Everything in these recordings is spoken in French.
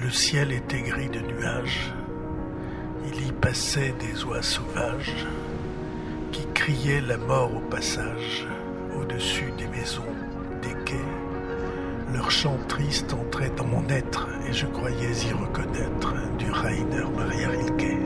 Le ciel était gris de nuages. Il y passait des oies sauvages qui criaient la mort au passage, au-dessus des maisons, des quais. Leur chant triste entrait dans mon être et je croyais y reconnaître du Rainer Maria Rilke.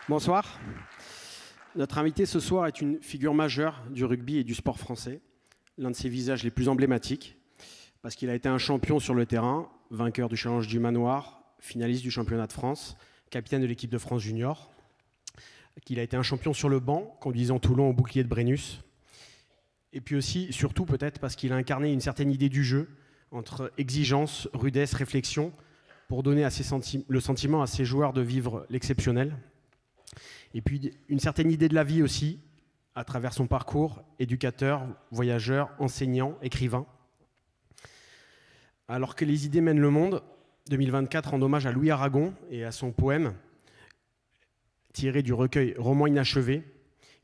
Bonsoir. Notre invité ce soir est une figure majeure du rugby et du sport français, l'un de ses visages les plus emblématiques, parce qu'il a été un champion sur le terrain, vainqueur du Challenge du Manoir, finaliste du championnat de France, capitaine de l'équipe de France junior, qu'il a été un champion sur le banc, conduisant Toulon au bouclier de Brennus, et puis aussi, surtout peut-être, parce qu'il a incarné une certaine idée du jeu, entre exigence, rudesse, réflexion, pour donner le sentiment à ses joueurs de vivre l'exceptionnel. Et puis une certaine idée de la vie aussi, à travers son parcours, éducateur, voyageur, enseignant, écrivain. Alors que les idées mènent le monde, 2024 rend hommage à Louis Aragon et à son poème tiré du recueil Roman inachevé,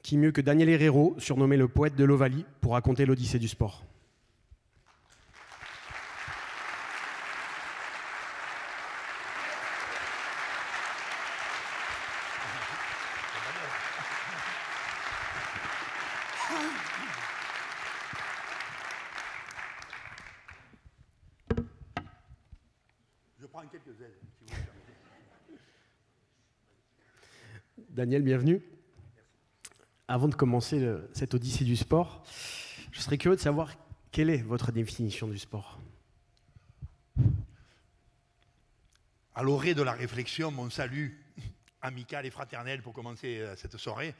qui mieux que Daniel Herrero, surnommé le poète de l'Ovalie, pour raconter l'Odyssée du sport. Daniel, bienvenue. Avant de commencer cette odyssée du sport, je serais curieux de savoir quelle est votre définition du sport. À l'orée de la réflexion, mon salut amical et fraternel pour commencer cette soirée.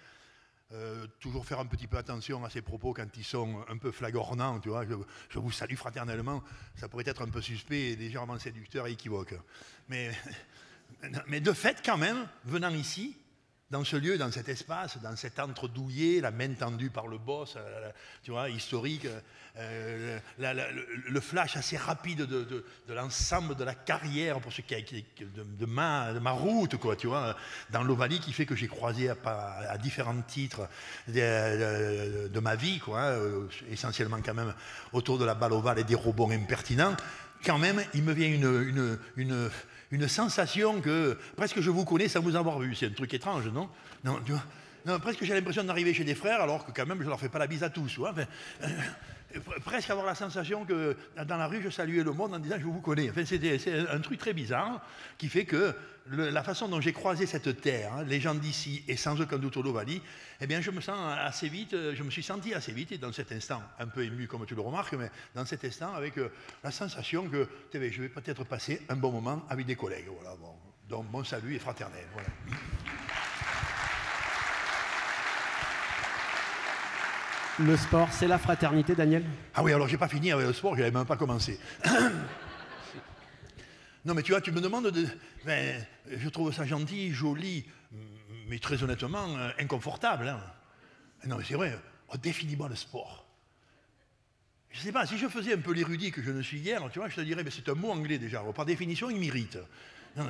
Toujours faire un petit peu attention à ces propos quand ils sont un peu flagornants, tu vois. Je vous salue fraternellement, ça pourrait être un peu suspect et légèrement séducteur et équivoque. Mais de fait, quand même, venant ici, dans ce lieu, dans cet espace, dans cet antre douillet, la main tendue par le boss, tu vois, historique, le flash assez rapide de l'ensemble de la carrière pour ce qui de ma route, quoi, tu vois, dans l'Ovalie, qui fait que j'ai croisé à différents titres de ma vie, quoi, essentiellement quand même autour de la balle ovale et des rebonds impertinents. Quand même, il me vient une sensation que presque je vous connais sans vous avoir vu. C'est un truc étrange, non? Non, presque j'ai l'impression d'arriver chez des frères alors que quand même je ne leur fais pas la bise à tous. Enfin, presque avoir la sensation que dans la rue je saluais le monde en disant je vous connais. Enfin, c'est un truc très bizarre qui fait que la façon dont j'ai croisé cette terre, les gens d'ici et sans aucun doute l'Ovalie, eh bien je me suis senti assez vite, et dans cet instant, un peu ému comme tu le remarques, mais dans cet instant avec la sensation que je vais peut-être passer un bon moment avec des collègues. Voilà, bon. Donc mon salut est fraternel. Voilà. Le sport, c'est la fraternité, Daniel? Ah oui, alors j'ai pas fini avec le sport, je n'avais même pas commencé. Non, mais tu vois, tu me demandes je trouve ça gentil, joli, mais très honnêtement, inconfortable. Hein. Non, mais c'est vrai, définis-moi le sport. Je ne sais pas, si je faisais un peu l'érudit que je ne suis hier, tu vois, je te dirais, c'est un mot anglais déjà. Alors, par définition, il m'irrite. Non,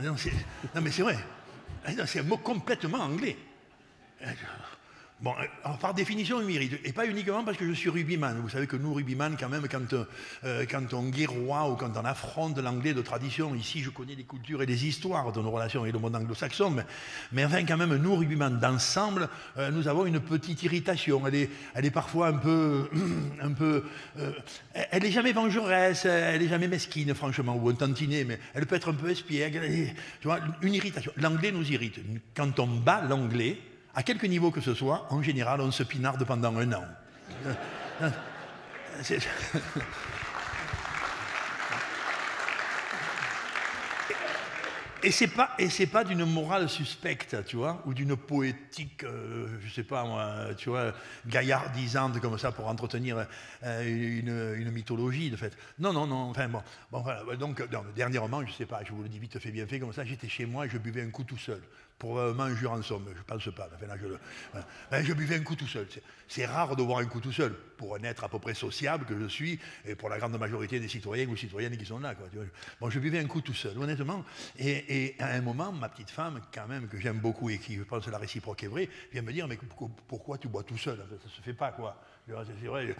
mais c'est vrai. C'est un mot complètement anglais. Bon, alors par définition, il m'irrite. Et pas uniquement parce que je suis rugbyman. Vous savez que nous, rugbyman, quand même, quand on guerroie ou quand on affronte l'anglais de tradition, ici, je connais les cultures et les histoires de nos relations avec le monde anglo-saxon, mais enfin, quand même, nous, rugbyman, d'ensemble, nous avons une petite irritation. Elle est parfois un peu elle n'est jamais vengeresse, elle n'est jamais mesquine, franchement, ou un tantinet, mais elle peut être un peu espiègle. Tu vois, une irritation. L'anglais nous irrite. Quand on bat l'anglais, à quelque niveau que ce soit, en général, on se pinarde pendant un an. c'est pas d'une morale suspecte, tu vois, ou d'une poétique, je sais pas moi, tu vois, gaillardisante comme ça pour entretenir une mythologie de fait. Non, enfin bon voilà, donc dernièrement, je sais pas, je vous le dis vite fait bien fait comme ça, j'étais chez moi et je buvais un coup tout seul. Probablement un jour en somme, je pense pas. Enfin, là, je buvais un coup tout seul. C'est rare de boire un coup tout seul, pour un être à peu près sociable que je suis, et pour la grande majorité des citoyens ou citoyennes qui sont là. Quoi, tu vois. Bon, je buvais un coup tout seul, honnêtement. Et à un moment, ma petite femme, quand même, que j'aime beaucoup et qui, je pense, la réciproque est vraie, vient me dire, mais pourquoi tu bois tout seul? Ça se fait pas, quoi. C'est vrai,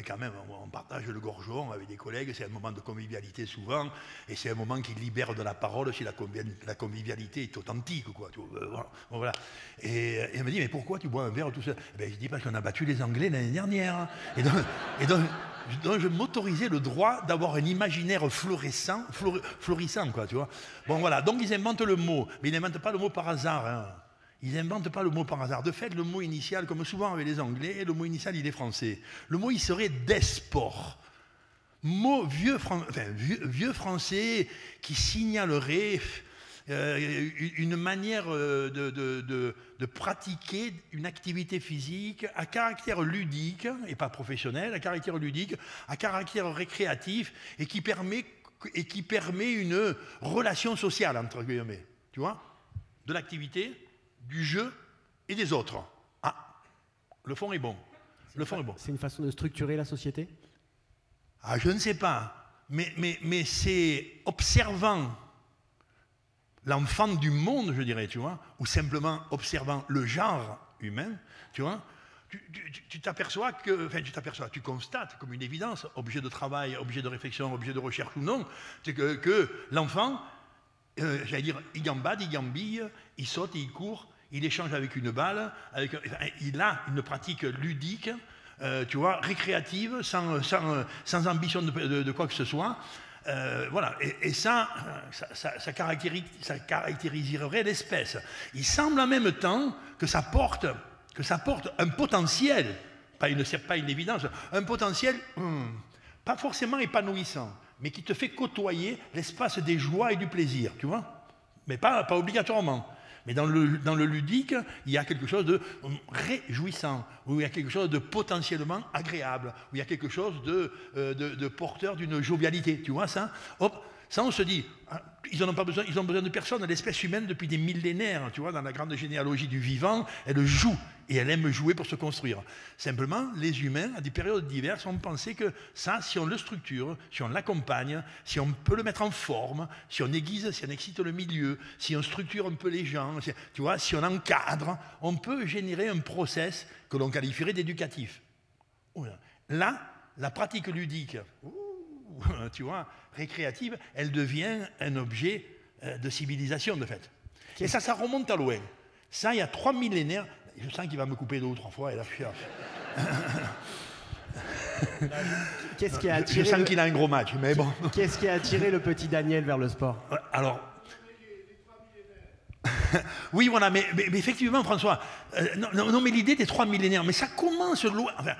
quand même, on partage le gorgeon avec des collègues, c'est un moment de convivialité souvent, et c'est un moment qui libère de la parole si la convivialité est authentique, quoi. Voilà. Et elle me dit, mais pourquoi tu bois un verre tout seul? Je dis, parce qu'on a battu les Anglais l'année dernière. Et donc je m'autorisais le droit d'avoir un imaginaire florissant, quoi, tu vois. Bon, voilà, donc ils inventent le mot, mais ils n'inventent pas le mot par hasard, hein. Ils n'inventent pas le mot par hasard. De fait, le mot initial, comme souvent avec les Anglais, le mot initial, il est français. Le mot, il serait desport. Mot vieux français qui signalerait une manière de pratiquer une activité physique à caractère ludique, et pas professionnel, à caractère ludique, à caractère récréatif, et qui permet une relation sociale, entre guillemets. Tu vois? De l'activité, du jeu et des autres. Ah, le fond est bon. C'est une façon de structurer la société? Ah, je ne sais pas. Mais c'est observant l'enfant du monde, je dirais, tu vois, ou simplement observant le genre humain, tu vois, tu constates comme une évidence, objet de travail, objet de réflexion, objet de recherche ou non, c'est que l'enfant, j'allais dire, il gambade, il gambille, il saute, il court, il échange avec une balle, il a une pratique ludique, tu vois, récréative, sans ambition de quoi que ce soit. Voilà, et ça caractériserait l'espèce. Il semble en même temps que ça porte un potentiel, pas une évidence, un potentiel pas forcément épanouissant, mais qui te fait côtoyer l'espace des joies et du plaisir, tu vois, mais pas obligatoirement. Mais dans le ludique, il y a quelque chose de réjouissant, où il y a quelque chose de potentiellement agréable, où il y a quelque chose de porteur d'une jovialité. Tu vois ça? Hop, ça on se dit, ils ont besoin de personne. L'espèce humaine, depuis des millénaires, tu vois, dans la grande généalogie du vivant, elle joue, et elle aime jouer pour se construire. Simplement, les humains, à des périodes diverses, ont pensé que ça, si on le structure, si on l'accompagne, si on peut le mettre en forme, si on aiguise, si on excite le milieu, si on structure un peu les gens, tu vois, si on encadre, on peut générer un process que l'on qualifierait d'éducatif. Là, la pratique ludique, tu vois, récréative, elle devient un objet de civilisation, de fait. Et ça remonte à loin. Ça, il y a 3 millénaires. Je sens qu'il va me couper 2 ou 3 fois, et là, je Qu'est-ce qui a attiré je sens qu'il a un gros match, mais bon. Qu'est-ce qui a attiré le petit Daniel vers le sport? Alors... oui, voilà, mais effectivement, François, non, mais l'idée des 3 millénaires, mais ça commence loin... Enfin,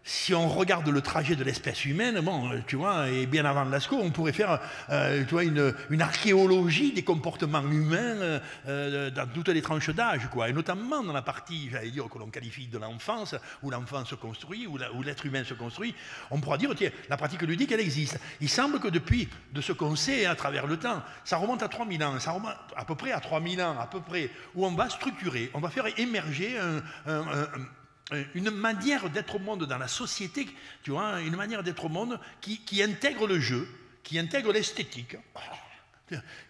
si on regarde le trajet de l'espèce humaine, bon, tu vois, et bien avant Lascaux, on pourrait faire, tu vois, une archéologie des comportements humains dans toutes les tranches d'âge, quoi, et notamment dans la partie, j'allais dire, que l'on qualifie de l'enfance, où l'enfant se construit, où l'être humain se construit. On pourra dire, tiens, la pratique ludique, elle existe. Il semble que depuis, de ce qu'on sait à travers le temps, ça remonte à 3000 ans, ça remonte à peu près à 3000 ans, à peu près, où on va structurer, on va faire émerger une manière d'être au monde dans la société, tu vois, une manière d'être au monde qui intègre le jeu, qui intègre l'esthétique,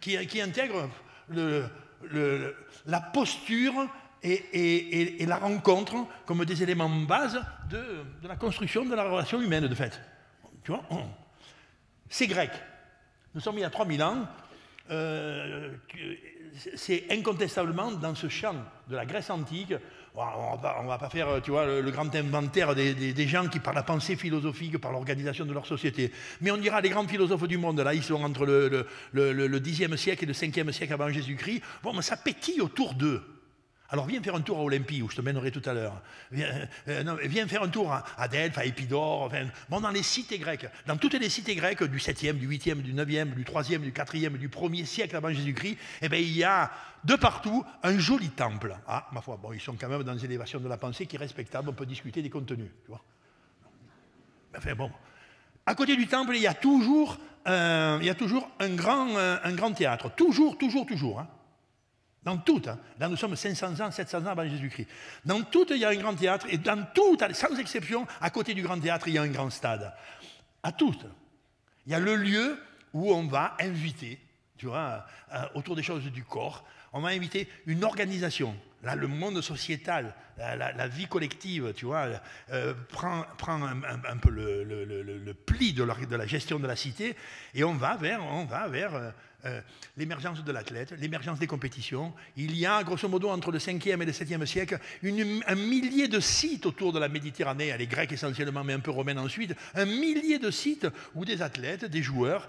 qui intègre la posture et la rencontre comme des éléments de base de la construction de la relation humaine, de fait. Tu vois, c'est grec. Nous sommes il y a 3000 ans. C'est incontestablement dans ce champ de la Grèce antique. On va pas faire, tu vois, le grand inventaire des gens qui, par la pensée philosophique, par l'organisation de leur société. Mais on dira les grands philosophes du monde, là, ils sont entre le Xe siècle et le 5e siècle avant Jésus-Christ. Bon, mais ça pétille autour d'eux. Alors viens faire un tour à Olympie, où je te mènerai tout à l'heure. Viens faire un tour à Delphes, à Épidore, bon, dans les cités grecques. Dans toutes les cités grecques du 7e, du 8e, du 9e, du 3e, du 4e, du 1er siècle avant Jésus-Christ, eh bien, il y a de partout un joli temple. Ah, ma foi, bon, ils sont quand même dans une élévation de la pensée qui est respectable, on peut discuter des contenus. Tu vois. Enfin bon. À côté du temple, il y a toujours un grand théâtre. Toujours. Hein. Dans toutes, hein. Là nous sommes 500 ans, 700 ans avant Jésus-Christ. Dans toutes, il y a un grand théâtre, et dans toutes, sans exception, à côté du grand théâtre, il y a un grand stade. À toutes. Il y a le lieu où on va inviter, tu vois, autour des choses du corps, on va inviter une organisation. Là, le monde sociétal, la vie collective, tu vois, prend un peu le pli de la gestion de la cité, et on va vers l'émergence de l'athlète, l'émergence des compétitions. Il y a, grosso modo, entre le 5e et le 7e siècle, un millier de sites autour de la Méditerranée, les Grecs essentiellement, mais un peu romaines ensuite, un millier de sites où des athlètes, des joueurs,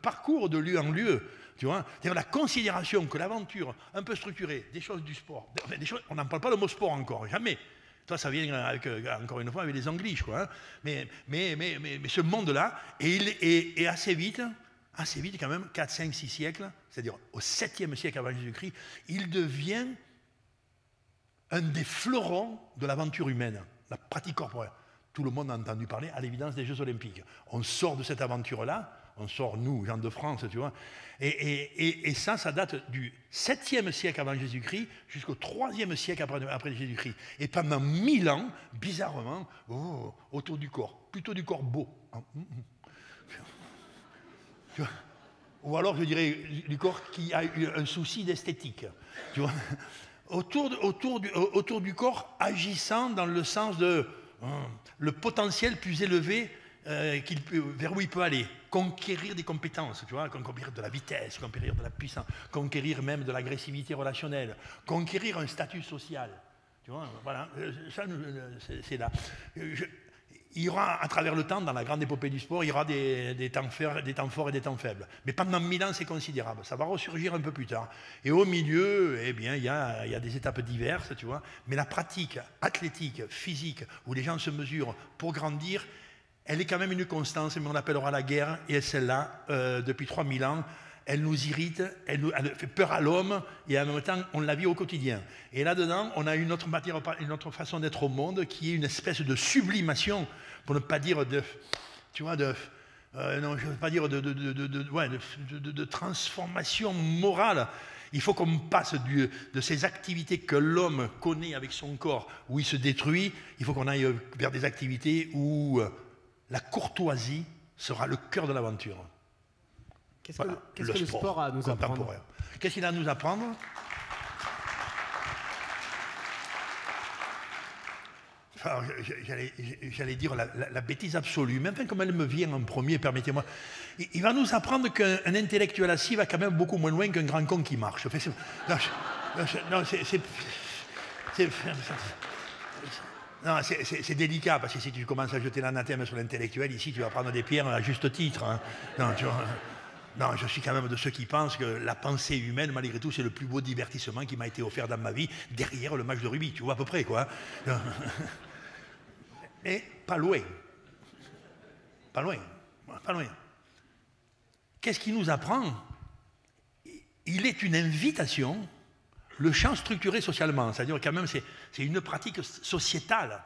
parcourent de lieu en lieu. Tu vois, c'est-à-dire la considération que l'aventure un peu structurée, des choses du sport, enfin, on n'en parle pas le mot sport encore, jamais. Toi, ça vient encore une fois avec les Anglish, quoi. Hein. Mais ce monde-là est assez vite quand même, 4, 5, 6 siècles, c'est-à-dire au 7e siècle avant Jésus-Christ, il devient un des fleurons de l'aventure humaine, la pratique corporelle. Tout le monde a entendu parler, à l'évidence, des Jeux Olympiques. On sort de cette aventure-là, on sort, nous, gens de France, tu vois, et ça date du 7e siècle avant Jésus-Christ jusqu'au 3e siècle après Jésus-Christ. Et pendant 1000 ans, bizarrement, autour du corps, plutôt du corps beau. Ou alors, je dirais, du corps qui a eu un souci d'esthétique. Tu vois, autour du corps agissant dans le sens de le potentiel plus élevé vers où il peut aller. Conquérir des compétences, tu vois, conquérir de la vitesse, conquérir de la puissance, conquérir même de l'agressivité relationnelle, conquérir un statut social. Tu vois, voilà, ça, c'est là. Il y aura, à travers le temps, dans la grande épopée du sport, il y aura des temps forts et des temps faibles. Mais pendant 1000 ans, c'est considérable. Ça va ressurgir un peu plus tard. Et au milieu, eh bien, il y a des étapes diverses, tu vois. Mais la pratique athlétique, physique, où les gens se mesurent pour grandir, elle est quand même une constance, mais on l'appellera la guerre. Et celle-là, depuis 3000 ans, elle nous irrite, elle fait peur à l'homme, et en même temps, on la vit au quotidien. Et là-dedans, on a une autre façon d'être au monde, qui est une espèce de sublimation, pour ne pas dire non, je ne veux pas dire de transformation morale. Il faut qu'on passe de ces activités que l'homme connaît avec son corps, où il se détruit, il faut qu'on aille vers des activités où la courtoisie sera le cœur de l'aventure. Qu'est-ce que le sport a à nous apprendre? Qu'est-ce qu'il a à nous apprendre? Enfin, j'allais dire la bêtise absolue, mais enfin comme elle me vient en premier, permettez-moi. Il va nous apprendre qu'un intellectuel assis va quand même beaucoup moins loin qu'un grand con qui marche. Non, c'est délicat, parce que si tu commences à jeter l'anathème sur l'intellectuel, ici, tu vas prendre des pierres à juste titre. Hein. Non, je suis quand même de ceux qui pensent que la pensée humaine, malgré tout, c'est le plus beau divertissement qui m'a été offert dans ma vie, derrière le match de rugby, tu vois à peu près, quoi. Et pas loin. Pas loin. Qu'est-ce qu'il nous apprend? Il est une invitation. Le champ structuré socialement, c'est-à-dire quand même c'est une pratique sociétale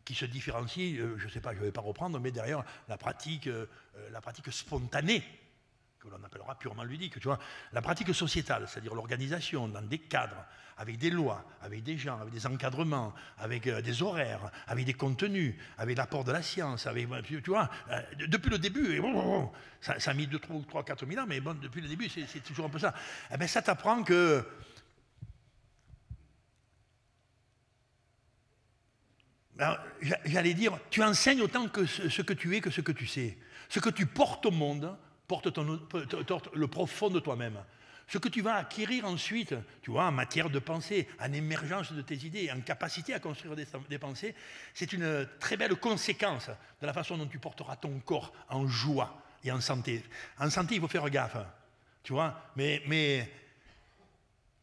qui se différencie, je ne sais pas, je ne vais pas reprendre, mais derrière la pratique spontanée, que l'on appellera purement ludique, tu vois, la pratique sociétale, c'est-à-dire l'organisation dans des cadres, avec des lois, avec des gens, avec des encadrements, avec des horaires, avec des contenus, avec l'apport de la science, avec, tu vois, depuis le début, ça a mis 2, 3, 4 000 ans, mais bon, depuis le début, c'est toujours un peu ça. Eh bien, ça t'apprend que alors, j'allais dire, tu enseignes autant que ce que tu es que ce que tu sais. Ce que tu portes au monde porte le profond de toi-même. Ce que tu vas acquérir ensuite, tu vois, en matière de pensée, en émergence de tes idées, en capacité à construire des pensées, c'est une très belle conséquence de la façon dont tu porteras ton corps en joie et en santé. En santé, il faut faire gaffe, tu vois, mais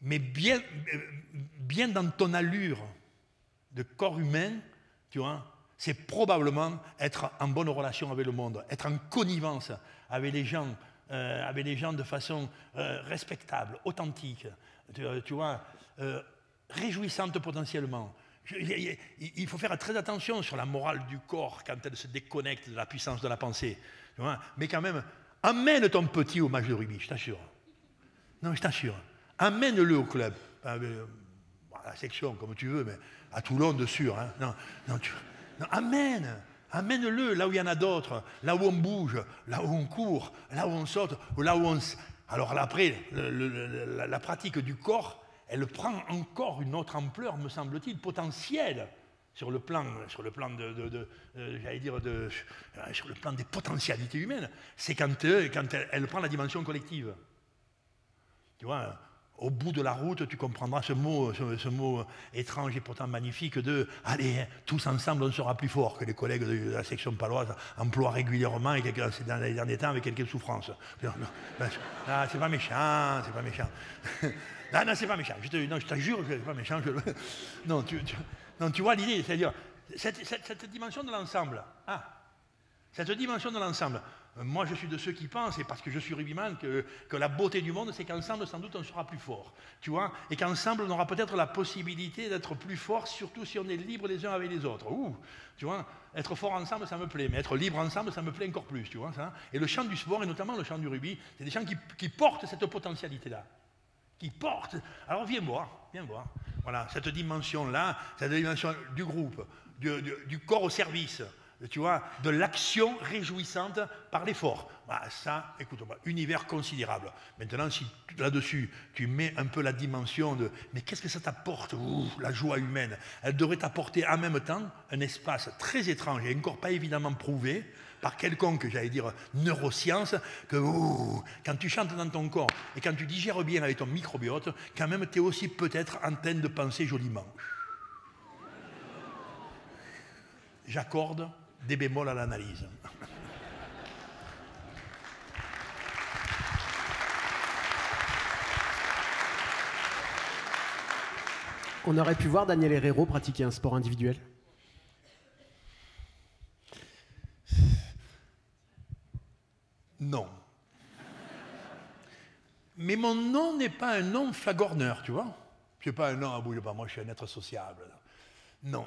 mais bien dans ton allure de corps humain, tu vois, c'est probablement être en bonne relation avec le monde, être en connivence avec les gens de façon respectable, authentique, tu vois, réjouissante potentiellement. Il faut faire très attention sur la morale du corps quand elle se déconnecte de la puissance de la pensée. Tu vois, mais quand même, amène ton petit au match de rugby, je t'assure. Non, je t'assure. Amène-le au club. À la section, comme tu veux, mais à Toulon, de sûr. Hein. Non, amène-le là où il y en a d'autres, là où on bouge, là où on court, là où on saute, ou là où on... Alors là, après, la pratique du corps, elle prend encore une autre ampleur, me semble-t-il, potentielle sur le plan des potentialités humaines. C'est quand elle prend la dimension collective. Tu vois, au bout de la route, tu comprendras ce mot étrange et pourtant magnifique de « Allez, tous ensemble, on sera plus fort » que les collègues de la section paloise emploient régulièrement et dans les derniers temps avec quelques souffrances. Non, c'est pas méchant, c'est pas méchant. Non, c'est pas méchant. Je t'assure que c'est pas méchant. Non, tu vois l'idée, c'est-à-dire cette dimension de l'ensemble. Cette dimension de l'ensemble. Moi, je suis de ceux qui pensent, et parce que je suis rugbyman, que la beauté du monde, c'est qu'ensemble, sans doute, on sera plus fort. Tu vois, et qu'ensemble, on aura peut-être la possibilité d'être plus fort, surtout si on est libre les uns avec les autres. Tu vois, être fort ensemble, ça me plaît, mais être libre ensemble, ça me plaît encore plus. Tu vois, ça. Et le champ du sport, et notamment le champ du rugby, c'est des gens qui portent cette potentialité-là. Qui portent. Alors, viens voir. Voilà, cette dimension-là, cette dimension du groupe, du corps au service. Tu vois, de l'action réjouissante par l'effort. Ça, écoute-moi, univers considérable. Maintenant, si là-dessus, tu mets un peu la dimension de « mais qu'est-ce que ça t'apporte, la joie humaine ?» Elle devrait t'apporter en même temps un espace très étrange et encore pas évidemment prouvé par quelconque, j'allais dire, neuroscience, que quand tu chantes dans ton corps et quand tu digères bien avec ton microbiote, quand même, tu es aussi peut-être en train de penser joliment. J'accorde des bémols à l'analyse. On aurait pu voir Daniel Herrero pratiquer un sport individuel. Non. Mais mon nom n'est pas un nom flagorneur, tu vois. Je ne suis pas un nom, moi je suis un être sociable. Non,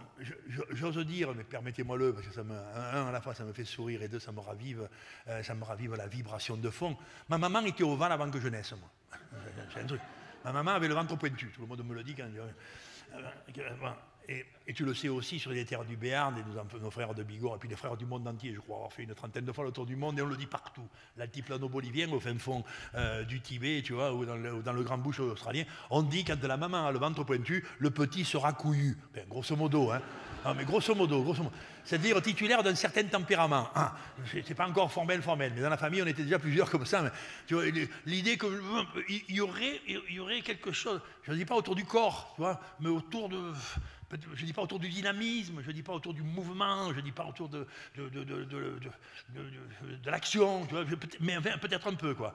j'ose dire, mais permettez-moi-le, parce que à la fois ça me fait sourire et deux, ça me ravive la vibration de fond. Ma maman était ovale avant que je naisse, moi. C'est un truc. Ma maman avait le ventre pointu, tout le monde me le dit quand et tu le sais aussi sur les terres du Béarn, et nos frères de Bigorre, et puis les frères du monde entier, je crois avoir fait une trentaine de fois le tour du monde, et on le dit partout. L'altiplano bolivien, au fin fond du Tibet, tu vois, ou dans le Grand Bush australien, on dit quand la maman a le ventre pointu, le petit sera couillu. Ben, grosso modo, hein. Non, mais grosso modo. C'est-à-dire titulaire d'un certain tempérament. C'est pas encore formel, mais dans la famille, on était déjà plusieurs comme ça. Mais, tu vois, l'idée qu'il y aurait quelque chose, je ne dis pas autour du corps, tu vois, mais autour de... Je ne dis pas autour du dynamisme, je ne dis pas autour du mouvement, je ne dis pas autour de l'action, tu vois, mais enfin, peut-être un peu, quoi.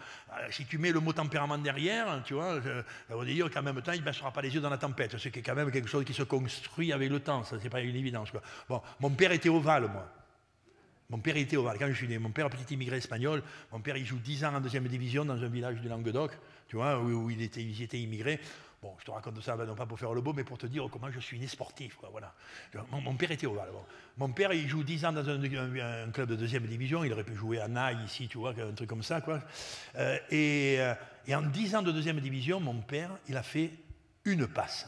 Si tu mets le mot tempérament derrière, tu vois, ça veut dire qu'en même temps, il ne baissera pas les yeux dans la tempête, ce qui est quand même quelque chose qui se construit avec le temps, ça, c'est pas une évidence, quoi. Bon, mon père était ovale, moi. Mon père était ovale. Quand je suis né, mon père, petit immigré espagnol, mon père, il joue 10 ans en deuxième division dans un village du Languedoc, tu vois, où ils étaient immigrés. Bon, je te raconte ça, non pas pour faire le beau, mais pour te dire comment je suis né sportif, quoi, voilà. Mon père était ovale. Bon. Mon père, il joue 10 ans dans un club de deuxième division, il aurait pu jouer à Naï, ici, tu vois, un truc comme ça, quoi. Et en 10 ans de deuxième division, mon père, il a fait une passe.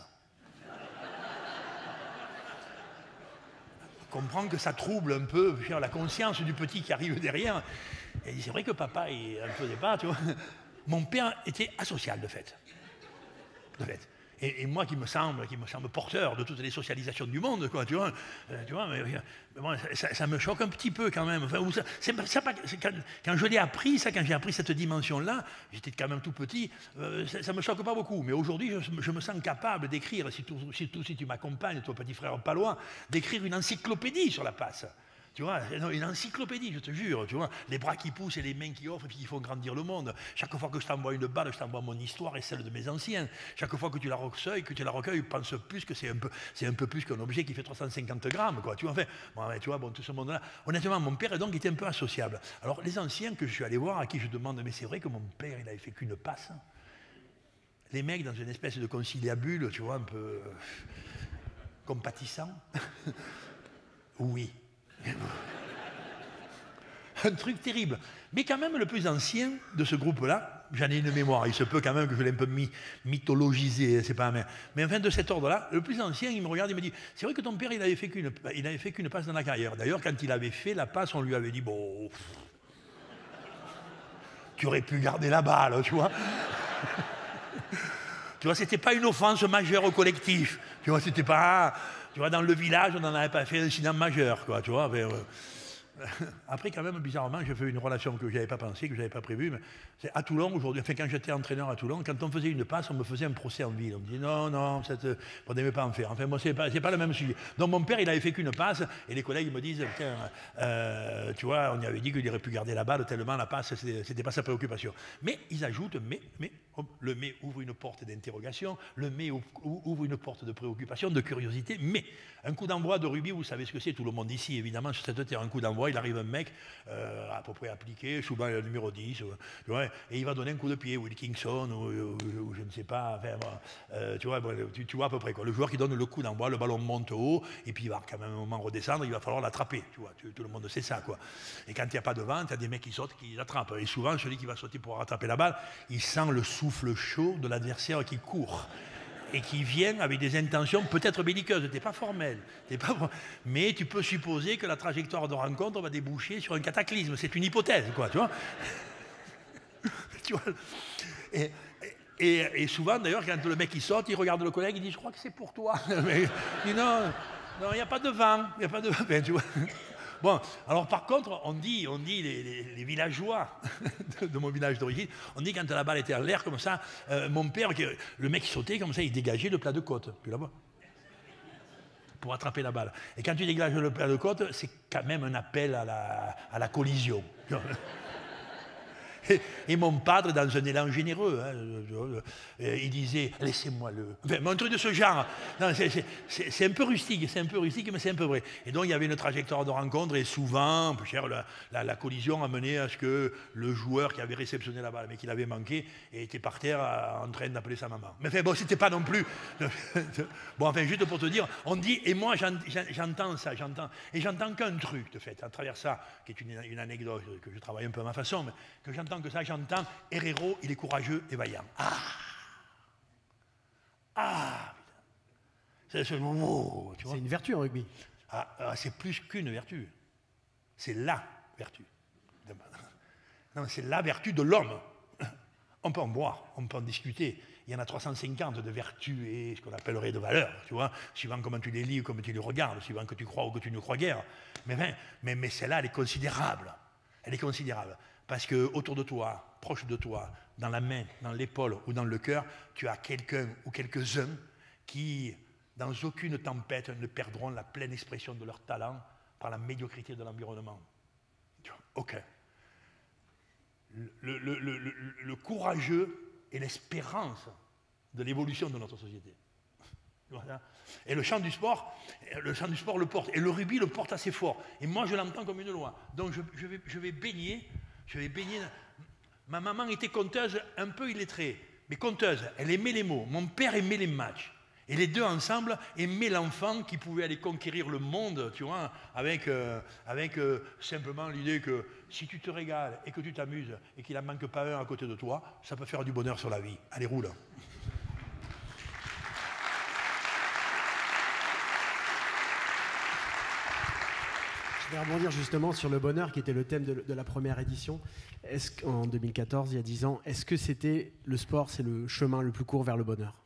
Comprends que ça trouble un peu la conscience du petit qui arrive derrière. Et c'est vrai que papa, il ne faisait pas, tu vois. Mon père était asocial, de fait. Et moi qui me semble porteur de toutes les socialisations du monde, quoi, tu vois, mais bon, ça me choque un petit peu quand même. Enfin, quand je l'ai appris, quand j'ai appris cette dimension-là, j'étais quand même tout petit, ça me choque pas beaucoup. Mais aujourd'hui, je me sens capable d'écrire, si tu m'accompagnes, toi petit frère palois, d'écrire une encyclopédie sur la passe. Tu vois, une encyclopédie, je te jure, tu vois, les bras qui poussent et les mains qui offrent et puis qui font grandir le monde. Chaque fois que je t'envoie une balle, je t'envoie mon histoire et celle de mes anciens. Chaque fois que tu la recueilles, pense plus que c'est un peu plus qu'un objet qui fait 350 grammes, quoi. Tu vois, enfin, bon, tu vois, bon, tout ce monde-là. Honnêtement, mon père donc était un peu associable. Alors, les anciens que je suis allé voir, à qui je demande, mais c'est vrai que mon père, il avait fait qu'une passe. Les mecs, dans une espèce de conciliabule, tu vois, un peu compatissant. Oui. Un truc terrible. Mais quand même, le plus ancien de ce groupe-là, j'en ai une mémoire, il se peut quand même que je l'ai un peu mythologisé, c'est pas mais enfin de cet ordre-là, le plus ancien, il me regarde, il me dit, c'est vrai que ton père, il avait fait qu'une passe dans la carrière. D'ailleurs, quand il avait fait la passe, on lui avait dit, bon, tu aurais pu garder la balle, tu vois. Tu vois, c'était pas une offense majeure au collectif. Tu vois, c'était pas... Tu vois, dans le village, on n'en avait pas fait un incident majeur, quoi, tu vois. Après, quand même, bizarrement, j'ai fait une relation que je n'avais pas pensée, que je n'avais pas prévue. C'est à Toulon, aujourd'hui, enfin, quand j'étais entraîneur à Toulon, quand on faisait une passe, on me faisait un procès en ville. On me disait non, on n'aimait pas en faire. Enfin, moi, c'est pas le même sujet. Donc, mon père, il avait fait qu'une passe, et les collègues me disent, tiens, tu vois, on y avait dit qu'il aurait pu garder la balle, tellement la passe, c'était pas sa préoccupation. Mais ils ajoutent, le mais ouvre une porte d'interrogation, le mais ouvre une porte de préoccupation, de curiosité, mais un coup d'envoi de rugby, vous savez ce que c'est, tout le monde ici, évidemment, sur cette terre, un coup d'envoi, il arrive un mec à peu près appliqué, souvent le numéro 10, tu vois, et il va donner un coup de pied, Wilkinson, ou je ne sais pas, enfin, tu vois à peu près, quoi. Le joueur qui donne le coup d'envoi, le ballon monte haut, et puis il va quand même un moment redescendre, il va falloir l'attraper, tu vois, tout le monde sait ça, quoi. Et quand il n'y a pas de vent, il y a des mecs qui sautent, qui l'attrapent, et souvent, celui qui va sauter pour rattraper la balle, il sent le souffle chaud de l'adversaire qui court. Et qui vient avec des intentions peut-être belliqueuses, t'es pas formel, mais tu peux supposer que la trajectoire de rencontre va déboucher sur un cataclysme, c'est une hypothèse, quoi, tu vois. Tu vois, et souvent, d'ailleurs, quand le mec il saute, il regarde le collègue, il dit « je crois que c'est pour toi ». Il dit « non, il n'y a pas de vent, il n'y a pas de vent », tu vois. Bon, alors par contre, on dit les villageois de mon village d'origine, on dit quand la balle était en l'air comme ça, mon père, le mec sautait comme ça, il dégageait le plat de côte, puis là-bas, pour attraper la balle. Et quand tu dégages le plat de côte, c'est quand même un appel à la collision. Et mon padre, dans un élan généreux, il disait « laissez-moi le... » Enfin, un truc de ce genre. C'est un peu rustique, mais c'est un peu vrai. Et donc, il y avait une trajectoire de rencontre, et souvent, la collision a mené à ce que le joueur qui avait réceptionné la balle, mais qui l'avait manqué, était par terre en train d'appeler sa maman. Mais enfin, bon, c'était pas non plus... Bon, enfin, juste pour te dire, on dit, et moi, j'entends ça, et j'entends qu'un truc, de fait, à travers ça, qui est une anecdote que je travaille un peu à ma façon, mais que j'entends Herrero, il est courageux et vaillant. C'est une vertu en rugby. C'est plus qu'une vertu. C'est la vertu. Non, c'est la vertu de l'homme. On peut en boire, on peut en discuter. Il y en a 350 de vertus et ce qu'on appellerait de valeurs, tu vois, suivant comment tu les lis ou comment tu les regardes, suivant que tu crois ou que tu ne crois guère. Mais celle-là, elle est considérable. Elle est considérable. Parce qu'autour de toi, proche de toi, dans la main, dans l'épaule ou dans le cœur, tu as quelqu'un ou quelques-uns qui, dans aucune tempête, ne perdront la pleine expression de leur talent par la médiocrité de l'environnement. Aucun. Le courageux et l'espérance de l'évolution de notre société. Et le champ du sport le porte. Et le rugby le porte assez fort. Et moi, je l'entends comme une loi. Donc, je vais baigner. Ma maman était conteuse, un peu illettrée, mais conteuse. Elle aimait les mots. Mon père aimait les matchs. Et les deux ensemble aimaient l'enfant qui pouvait aller conquérir le monde, tu vois, avec simplement l'idée que si tu te régales et que tu t'amuses et qu'il n'en manque pas un à côté de toi, ça peut faire du bonheur sur la vie. Allez, roule. Je vais rebondir justement sur le bonheur qui était le thème de la première édition. En 2014, il y a 10 ans, est-ce que c'était le sport, c'est le chemin le plus court vers le bonheur ?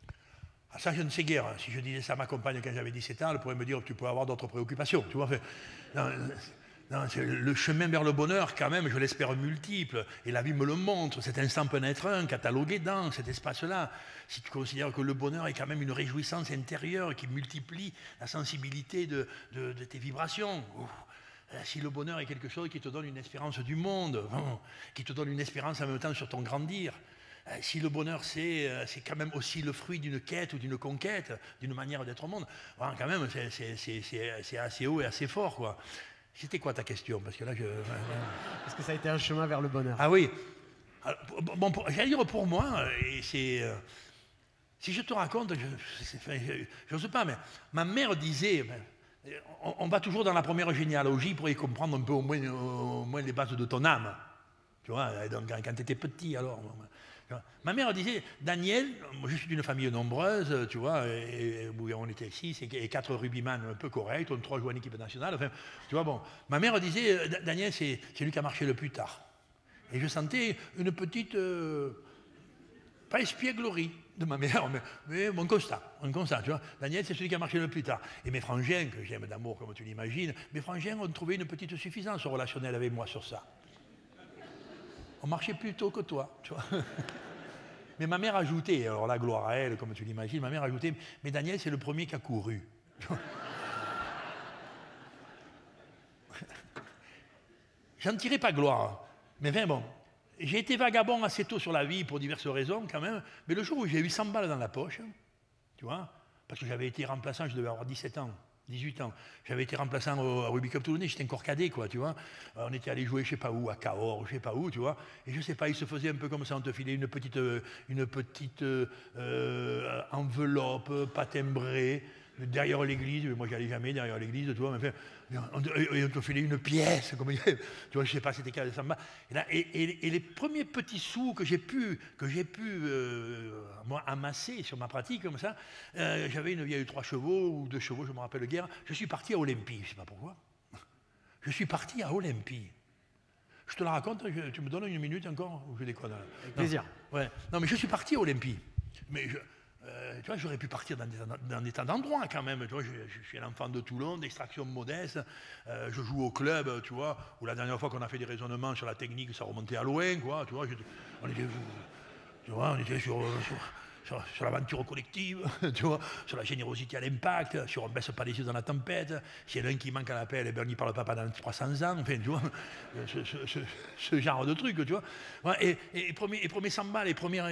Ça, je ne sais guère. Si je disais ça à ma compagne quand j'avais 17 ans, elle pourrait me dire que tu peux avoir d'autres préoccupations. Tu vois, non, le chemin vers le bonheur, quand même, je l'espère multiple. Et la vie me le montre. Cet instant peut en être un, catalogué dans cet espace-là. Si tu considères que le bonheur est quand même une réjouissance intérieure qui multiplie la sensibilité de tes vibrations. si le bonheur est quelque chose qui te donne une espérance du monde, qui te donne une espérance en même temps sur ton grandir, si le bonheur c'est quand même aussi le fruit d'une quête ou d'une conquête, d'une manière d'être au monde, quand même c'est assez haut et assez fort, quoi. C'était quoi ta question? Parce que là, Est-ce que ça a été un chemin vers le bonheur? Ah oui. Bon, j'allais dire pour moi, et c'est... si je te raconte, je ne sais pas, mais ma mère disait, on va toujours dans la première généalogie pour y comprendre un peu au moins les bases de ton âme. Tu vois, donc, quand tu étais petit, alors... Ma mère disait, Daniel, je suis d'une famille nombreuse, tu vois, et on était 6 et 4 rugbyman un peu corrects, on 3 joueurs en équipe nationale, enfin, tu vois, bon. Ma mère disait, Daniel, c'est lui qui a marché le plus tard. Et je sentais une petite, pas espièglerie de ma mère, mais mon constat, tu vois. Daniel, c'est celui qui a marché le plus tard. Et mes frangins, que j'aime d'amour comme tu l'imagines, mes frangins ont trouvé une petite suffisance relationnelle avec moi sur ça. On marchait plus tôt que toi, tu vois. Mais ma mère ajoutait, alors la gloire à elle, comme tu l'imagines, ma mère ajoutait, mais Daniel, c'est le premier qui a couru. J'en tirais pas gloire. Mais enfin bon, j'ai été vagabond assez tôt sur la vie pour diverses raisons quand même, mais le jour où j'ai eu 100 balles dans la poche, tu vois, parce que j'avais été remplaçant, je devais avoir 17 ans. 18 ans. J'avais été remplaçant au Rugby Club Toulonnais, j'étais encore cadet, quoi, tu vois. On était allé jouer, je sais pas où, à Cahors, je sais pas où, tu vois. Et je sais pas, il se faisait un peu comme ça, on te filait une petite enveloppe, pas timbrée, derrière l'église. Moi, j'allais jamais derrière l'église, tu vois. Mais enfin, on te filait une pièce, comme tu vois, je sais pas, c'était 100 balles. Et les premiers petits sous que j'ai pu moi, amasser sur ma pratique comme ça, j'avais une vieille 3 chevaux ou 2 chevaux, je me rappelle guère. Je suis parti à Olympie, je sais pas pourquoi. Je suis parti à Olympie. Je te la raconte, tu me donnes une minute encore ou je déconne? Avec plaisir. Ouais. Non, mais je suis parti à Olympie. Mais tu vois, j'aurais pu partir dans des tas d'endroits quand même. Tu vois, je suis un enfant de Toulon, d'extraction modeste. Je joue au club, tu vois, où la dernière fois qu'on a fait des raisonnements sur la technique, ça remontait à loin, quoi. Tu vois, on était sur l'aventure collective, tu vois, sur la générosité à l'impact, sur on ne baisse pas les yeux dans la tempête. S'il y en a un qui manque à l'appel, eh ben, on n'y parle pas pendant 300 ans. Enfin, tu vois, ce genre de truc, tu vois. Ouais, et premier 100 balles, les premières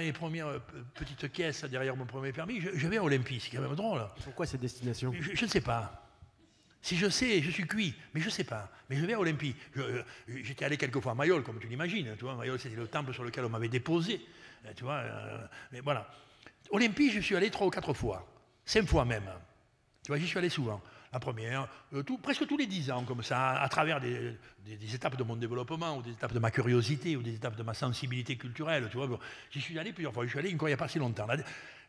petites caisses derrière mon premier permis, je vais à Olympie, c'est quand même drôle. Pourquoi cette destination? Je ne sais pas. Si je sais, je suis cuit, mais je ne sais pas. Mais je vais à Olympie. J'étais allé quelques fois à Mayol, comme tu l'imagines. Tu vois, Mayol, c'était le temple sur lequel on m'avait déposé. Tu vois, mais voilà. Olympie, je suis allé 3 ou 4 fois. 5 fois même. Tu vois, j'y suis allé souvent. La première, presque tous les 10 ans, comme ça, à travers des étapes de mon développement, ou des étapes de ma curiosité, ou des étapes de ma sensibilité culturelle. Tu vois, bon, j'y suis allé plusieurs fois. Je suis allé encore il n'y a pas si longtemps.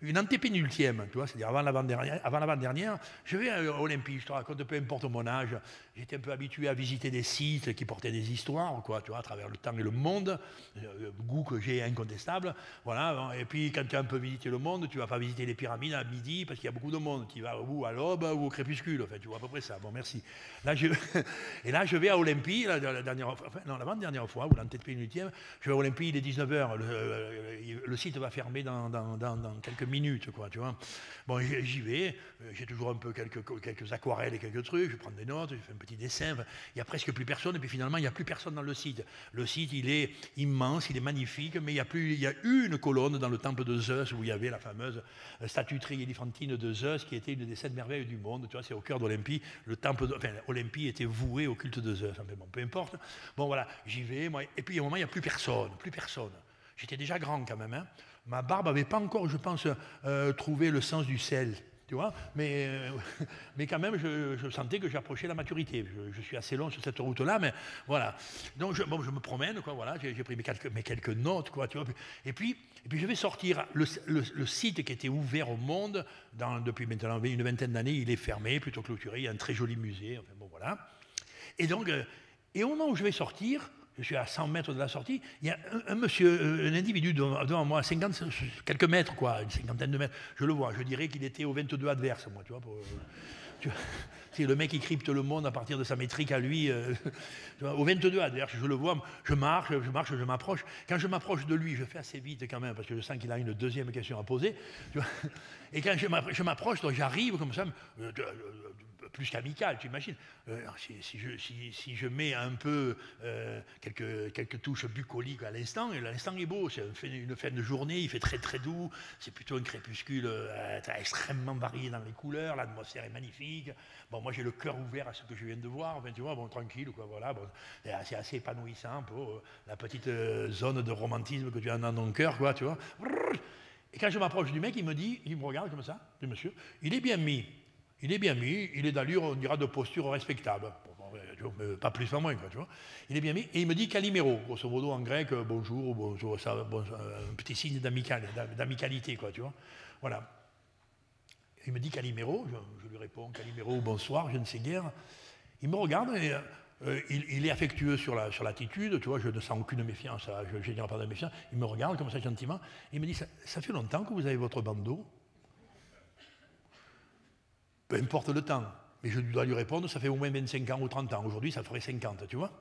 Une antépénultième, tu vois, c'est-à-dire avant l'avant-dernière, je vais à Olympie, je te raconte, peu importe mon âge, j'étais un peu habitué à visiter des sites qui portaient des histoires, quoi, tu vois, à travers le temps et le monde, goût que j'ai incontestable, voilà, et puis quand tu as un peu visité le monde, tu ne vas pas visiter les pyramides à midi, parce qu'il y a beaucoup de monde, tu vas ou à l'aube ou au crépuscule, en fait, tu vois à peu près ça, bon, merci. Et là, je vais à Olympie, l'avant-dernière fois, ou l'antépénultième, je vais à Olympie, il est 19h, le site va fermer dans quelques minutes, quoi, tu vois. Bon, j'y vais, j'ai toujours un peu quelques aquarelles et quelques trucs, je prends des notes, je fais un petit dessin, il n'y a presque plus personne, et puis finalement, il n'y a plus personne dans le site. Le site, il est immense, il est magnifique, mais il y a une colonne dans le temple de Zeus, où il y avait la fameuse statuerie éléphantine de Zeus, qui était une des 7 merveilles du monde, tu vois, c'est au cœur d'Olympie, Olympie était vouée au culte de Zeus, enfin, bon, peu importe. Bon, voilà, j'y vais, moi, et puis à un moment, il n'y a plus personne. J'étais déjà grand quand même, hein. Ma barbe n'avait pas encore, je pense, trouvé le sens du sel, tu vois, mais quand même, je sentais que j'approchais la maturité. Je suis assez long sur cette route-là, mais voilà. Donc, je me promène, quoi, voilà, j'ai pris mes quelques notes, quoi, tu vois. Et puis je vais sortir. Le site qui était ouvert au monde depuis maintenant une vingtaine d'années, il est fermé, plutôt clôturé. Il y a un très joli musée, enfin bon, voilà. Et donc, et au moment où je vais sortir, je suis à 100 mètres de la sortie, il y a un monsieur, un individu devant moi, 50, quelques mètres, quoi, une cinquantaine de mètres. Je le vois, je dirais qu'il était au 22 adverse, moi, tu vois. C'est le mec qui crypte le monde à partir de sa métrique à lui. Tu vois, au 22 adverse, je le vois, je marche, je m'approche. Quand je m'approche de lui, je fais assez vite quand même, parce que je sens qu'il a une deuxième question à poser. Tu vois. Et quand je m'approche, donc j'arrive comme ça, plus qu'amical, tu imagines. Si je mets un peu quelques touches bucoliques à l'instant, et l'instant est beau, c'est une fin de journée, il fait très très doux, c'est plutôt un crépuscule extrêmement varié dans les couleurs, l'atmosphère est magnifique. Bon, moi j'ai le cœur ouvert à ce que je viens de voir, enfin, tu vois, bon, tranquille, quoi, voilà, bon, c'est assez épanouissant pour la petite zone de romantisme que tu as dans ton cœur, quoi, tu vois. Et quand je m'approche du mec, il me regarde comme ça, le monsieur, il est bien mis, il est d'allure, on dira, de posture respectable. Pas plus, pas moins, quoi, tu vois. Il est bien mis, et il me dit Calimero, grosso modo en grec, bonjour, ça, un petit signe d'amicalité, quoi, tu vois. Voilà. Il me dit Calimero, je lui réponds Calimero, bonsoir, je ne sais guère. Il me regarde et il est affectueux sur l'attitude, tu vois, je ne sens aucune méfiance, je ne génère pas de méfiance. Il me regarde comme ça gentiment, et il me dit ça fait longtemps que vous avez votre bandeau? Peu importe le temps, mais je dois lui répondre, ça fait au moins 25 ans ou 30 ans. Aujourd'hui, ça ferait 50, tu vois,